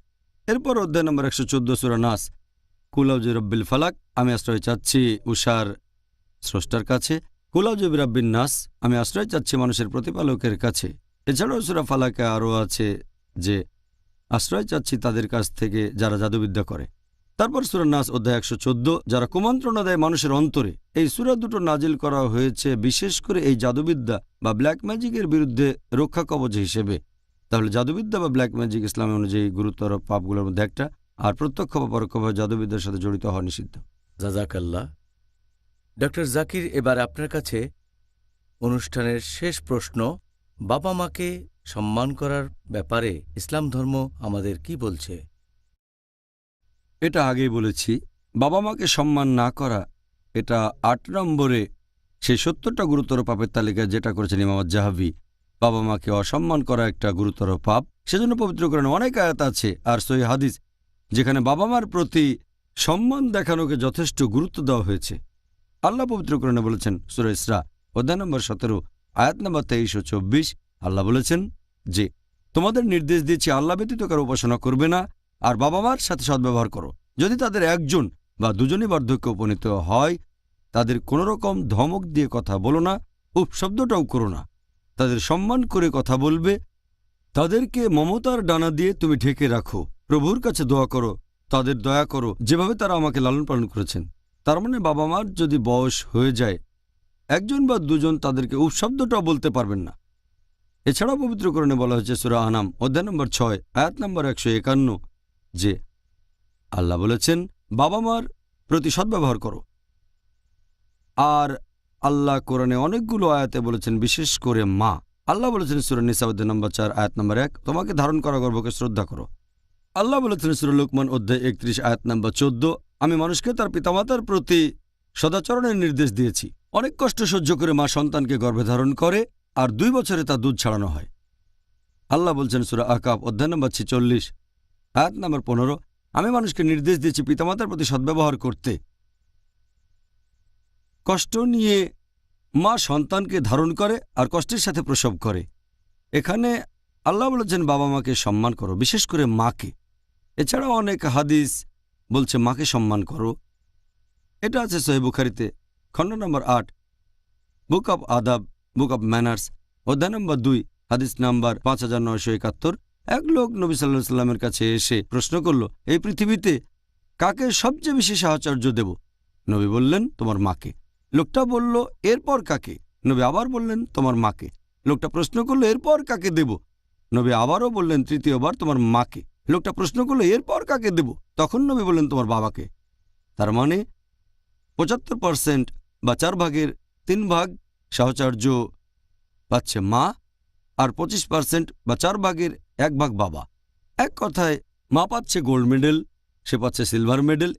এরপর অধ্যায় নম্বর 114 সূরা নাস। কুল আউযু বিরাব্বিল ফালাক, আমি আশ্রয় চাচ্ছি উষার স্রষ্টার কাছে। কুল আউযু বিরাব্বিন নাস, আমি আশ্রয় চাচ্ছি মানুষের প্রতিপালকের কাছে। এছাড়াও সূরা ফালাকে আরও আছে যে আশ্রয় চাচ্ছি তাদের কাছ থেকে যারা জাদুবিদ্যা করে। তারপর সূরা নাস অধ্যায় 114, যারা কুমন্ত্রণা দেয় মানুষের অন্তরে। এই সূরা দুটো নাজিল করা হয়েছে বিশেষ করে এই জাদুবিদ্যা বা ব্ল্যাক ম্যাজিকের বিরুদ্ধে রক্ষা কবচ হিসেবে। তাহলে জাদুবিদ্যা বা ব্ল্যাক ম্যাজিক ইসলাম অনুযায়ী গুরুতর পাপগুলোর মধ্যে একটা, আর প্রত্যক্ষ বা পরোক্ষভাবে জাদুবিদ্যার সাথে জড়িত হওয়া নিষিদ্ধ। জাযাকাল্লাহ। ডক্টর জাকির, এবার আপনার কাছে অনুষ্ঠানের শেষ প্রশ্ন। বাবা মাকে সম্মান করার ব্যাপারে ইসলাম ধর্ম আমাদের কি বলছে? এটা আগেই বলেছি, বাবা মাকে সম্মান না করা এটা 8 নম্বরে সেই 70টা গুরুতর পাপের তালিকায় যেটা করেছেন ইমাম আয-যাহাবী। বাবা মাকে অসম্মান করা একটা গুরুতর পাপ। সেজন্য পবিত্র কোরআনে অনেক আয়াত আছে আর সহিহ হাদিস যেখানে বাবা মার প্রতি সম্মান দেখানোকে যথেষ্ট গুরুত্ব দেওয়া হয়েছে। আল্লাহ পবিত্র কোরআনে বলেছেন সূরা ইসরা অধ্যায় নম্বর 17 আয়াত নম্বর 23 ও 24, আল্লাহ বলেছেন যে তোমাদের নির্দেশ দিয়েছি আল্লাহ ব্যতীত কারো উপাসনা করবে না, আর বাবা মার সাথে সদ্ব্যবহার করো। যদি তাদের একজন বা দুজনই বার্ধক্যে উপনীত হয়, তাদের কোনোরকম ধমক দিয়ে কথা বলো না, উফ শব্দটাও করো না। তাদের সম্মান করে কথা বলবে, তাদেরকে মমতার ডানা দিয়ে তুমি ঢেকে রাখো। প্রভুর কাছে দোয়া করো, তাদের দয়া করো যেভাবে তারা আমাকে লালন পালন করেছেন। তার মানে বাবা মার যদি বয়স হয়ে যায়, একজন বা দুজন তাদেরকে উফ শব্দটাও বলতে পারবেন না। এছাড়াও পবিত্র কোরআনে বলা হয়েছে সূরা আনাম অধ্যায় নম্বর 6 আয়াত নম্বর 151 যে আল্লাহ বলেছেন বাবা মার প্রতি সদ্ব্যবহার করো। আর আল্লাহ কোরআনে অনেকগুলো আয়াতে বলেছেন বিশেষ করে মা। আল্লাহ বলেছেন সূরা নিসা অধ্যায় নম্বর 4 আয়াত নম্বর 1 তোমাকে ধারণ করা গর্ভকে শ্রদ্ধা করো। আল্লাহ বলেছেন সূরা লুকমান অধ্যায় 31 আয়াত নম্বর 14 আমি মানুষকে তার পিতামাতার প্রতি সদাচরণের নির্দেশ দিয়েছি। অনেক কষ্ট সহ্য করে মা সন্তানকে গর্ভে ধারণ করে আর 2 বছরে তার দুধ ছাড়ানো হয়। আল্লাহ বলছেন সূরা আকাব অধ্যায় নম্বর 46 আয়াত নম্বর 15 আমি মানুষকে নির্দেশ দিয়েছি পিতামাতার প্রতি সদ্ব্যবহার করতে। কষ্ট নিয়ে মা সন্তানকে ধারণ করে আর কষ্টের সাথে প্রসব করে। এখানে আল্লাহ বলেছেন বাবা মাকে সম্মান করো, বিশেষ করে মাকে। এছাড়াও অনেক হাদিস বলছে মাকে সম্মান করো। এটা আছে সহিহ বুখারীতে খণ্ড নম্বর 8 বুক অব আদাব, বুক অব ম্যানার্স অধ্যায় নম্বর 2 হাদিস নাম্বার 5971। এক লোক নবী সাল্লাল্লাহু আলাইহি সাল্লামের কাছে এসে প্রশ্ন করল, এই পৃথিবীতে কাকে সবচেয়ে বেশি সাহচর্য দেব? নবী বললেন তোমার মাকে। লোকটা বলল এরপর কাকে? নবী আবার বললেন তোমার মাকে। লোকটা প্রশ্ন করল এরপর কাকে দেব? নবী আবারও বললেন তৃতীয়বার তোমার মাকে। লোকটা প্রশ্ন করল এরপর কাকে দেব? তখন নবী বললেন তোমার বাবাকে। তার মানে 75% বা 4 ভাগের 3 ভাগ সাহচর্য পাচ্ছে মা, আর 25% বা 4 ভাগের 1 ভাগ বাবা। এক কথায় মা পাচ্ছে গোল্ড মেডেল, সে পাচ্ছে সিলভার মেডেল,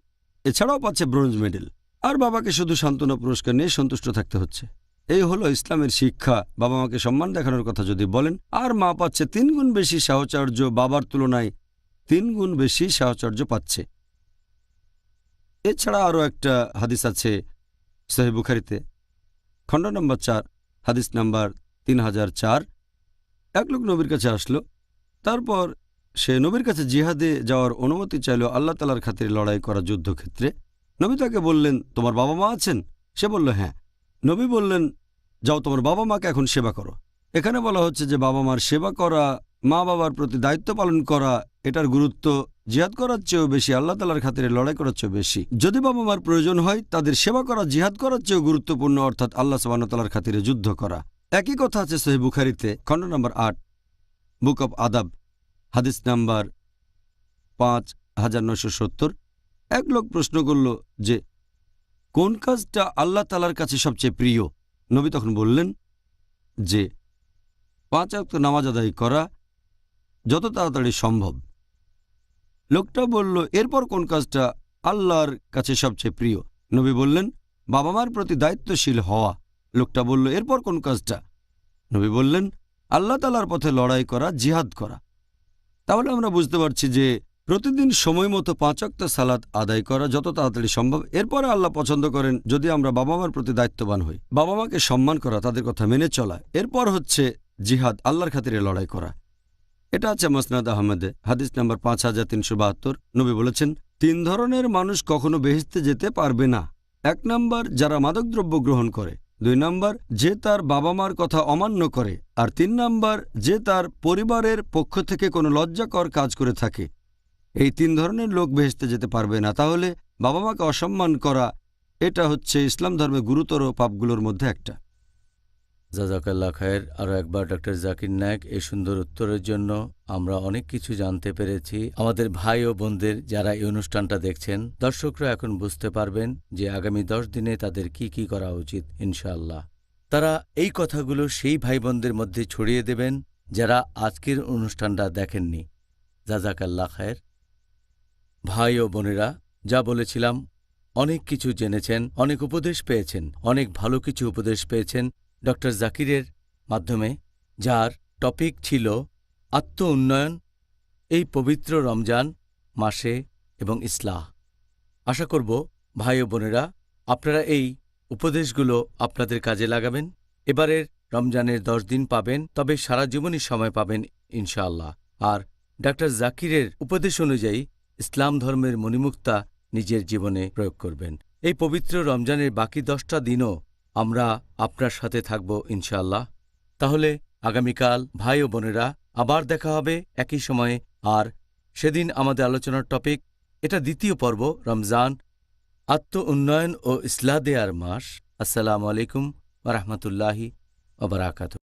এছাড়াও পাচ্ছে ব্রোঞ্জ মেডেল, আর বাবাকে শুধু সান্ত্বনা পুরস্কার নিয়ে সন্তুষ্ট থাকতে হচ্ছে। এই হলো ইসলামের শিক্ষা। বাবা মাকে সম্মান দেখানোর কথা যদি বলেন, আর মা পাচ্ছে 3 গুণ বেশি সাহচর্য, বাবার তুলনায় 3 গুণ বেশি সাহচর্য পাচ্ছে। এছাড়া আরও একটা হাদিস আছে সহিহ বুখারীতে খণ্ড নম্বর 4 হাদিস নাম্বার 3004। এক লোক নবীর কাছে আসলো, তারপর সে নবীর কাছে জিহাদে যাওয়ার অনুমতি চাইল আল্লাহ তাআলার খাতিরে লড়াই করা যুদ্ধক্ষেত্রে। নবী তাকে বললেন তোমার বাবা মা আছেন? সে বলল হ্যাঁ। নবী বললেন যাও তোমার বাবা মাকে এখন সেবা করো। এখানে বলা হচ্ছে যে বাবা মার সেবা করা, মা বাবার প্রতি দায়িত্ব পালন করা, এটার গুরুত্ব জিহাদ করার চেয়েও বেশি, আল্লাহ তাআলার খাতিরে লড়াই করার চেয়েও বেশি। যদি বাবা মার প্রয়োজন হয় তাদের সেবা করা জিহাদ করার চেয়েও গুরুত্বপূর্ণ, অর্থাৎ আল্লাহ সুবহানাহু ওয়া তাআলার খাতিরে যুদ্ধ করা। একই কথা আছে সহিহ বুখারীতে খণ্ড নম্বর 8 বুক অব আদাব, হাদিস নাম্বার 5970। এক লোক প্রশ্ন করল যে কোন কাজটা আল্লাহ তাআলার কাছে সবচেয়ে প্রিয়। নবী তখন বললেন যে 5 ওয়াক্ত নামাজ আদায় করা যত তাড়াতাড়ি সম্ভব। লোকটা বলল, এরপর কোন কাজটা আল্লাহর কাছে সবচেয়ে প্রিয়? নবী বললেন, বাবা মার প্রতি দায়িত্বশীল হওয়া। লোকটা বলল, এরপর কোন কাজটা? নবী বললেন, আল্লাহ তাআলার পথে লড়াই করা, জিহাদ করা। তাহলে আমরা বুঝতে পারছি যে প্রতিদিন সময় মতো 5 ওয়াক্ত সালাত আদায় করা যত তাড়াতাড়ি সম্ভব। এরপরে আল্লাহ পছন্দ করেন যদি আমরা বাবা মার প্রতি দায়িত্ববান হই, বাবা মাকে সম্মান করা, তাদের কথা মেনে চলা। এরপর হচ্ছে জিহাদ, আল্লাহর খাতিরে লড়াই করা। এটা আছে মুসনাদ আহমেদে, হাদিস নাম্বার 5372। নবী বলেছেন, 3 ধরনের মানুষ কখনো বেহেশতে যেতে পারবে না। 1 নাম্বার, যারা মাদকদ্রব্য গ্রহণ করে। 2 নাম্বার, যে তার বাবা মার কথা অমান্য করে। আর 3 নাম্বার, যে তার পরিবারের পক্ষ থেকে কোনো লজ্জাকর কাজ করে থাকে। এই 3 ধরনের লোক বেহেশতে যেতে পারবে না। তাহলে বাবা মাকে অসম্মান করা, এটা হচ্ছে ইসলাম ধর্মে গুরুতর পাপগুলোর মধ্যে একটা। জাজাকাল্লাহ খায়ের। আরও একবার ডক্টর জাকির নায়েক এই সুন্দর উত্তরের জন্য আমরা অনেক কিছু জানতে পেরেছি। আমাদের ভাই ও বোনদের যারা এই অনুষ্ঠানটা দেখছেন, দর্শকরা এখন বুঝতে পারবেন যে আগামী 10 দিনে তাদের কি কি করা উচিত ইনশাআল্লাহ। তারা এই কথাগুলো সেই ভাই বোনদের মধ্যে ছড়িয়ে দেবেন যারা আজকের অনুষ্ঠানটা দেখেননি। জাজাকাল্লাহ খায়ের। ভাই ও বোনেরা, যা বলেছিলাম, অনেক কিছু জেনেছেন, অনেক উপদেশ পেয়েছেন, অনেক ভালো কিছু উপদেশ পেয়েছেন ডক্টর জাকিরের মাধ্যমে, যার টপিক ছিল আত্ম উন্নয়ন এই পবিত্র রমজান মাসে এবং ইসলাহ। আশা করব ভাই ও বোনেরা আপনারা এই উপদেশগুলো আপনাদের কাজে লাগাবেন। এবারের রমজানের 10 দিন পাবেন, তবে সারা জীবনই সময় পাবেন ইনশাআল্লাহ। আর ডক্টর জাকিরের উপদেশ অনুযায়ী ইসলাম ধর্মের মণিমুক্তা নিজের জীবনে প্রয়োগ করবেন। এই পবিত্র রমজানের বাকি 10টা দিনও আমরা আপনার সাথে থাকব ইনশাআল্লাহ। তাহলে আগামীকাল ভাই ও বোনেরা আবার দেখা হবে একই সময়ে। আর সেদিন আমাদের আলোচনার টপিক, এটা দ্বিতীয় পর্ব, রমজান, আত্ম উন্নয়ন ও ইসলাহ দেয়ার মাস। আসসালামু আলাইকুম ওয়া রাহমাতুল্লাহি ওয়া বারাকাতুহু।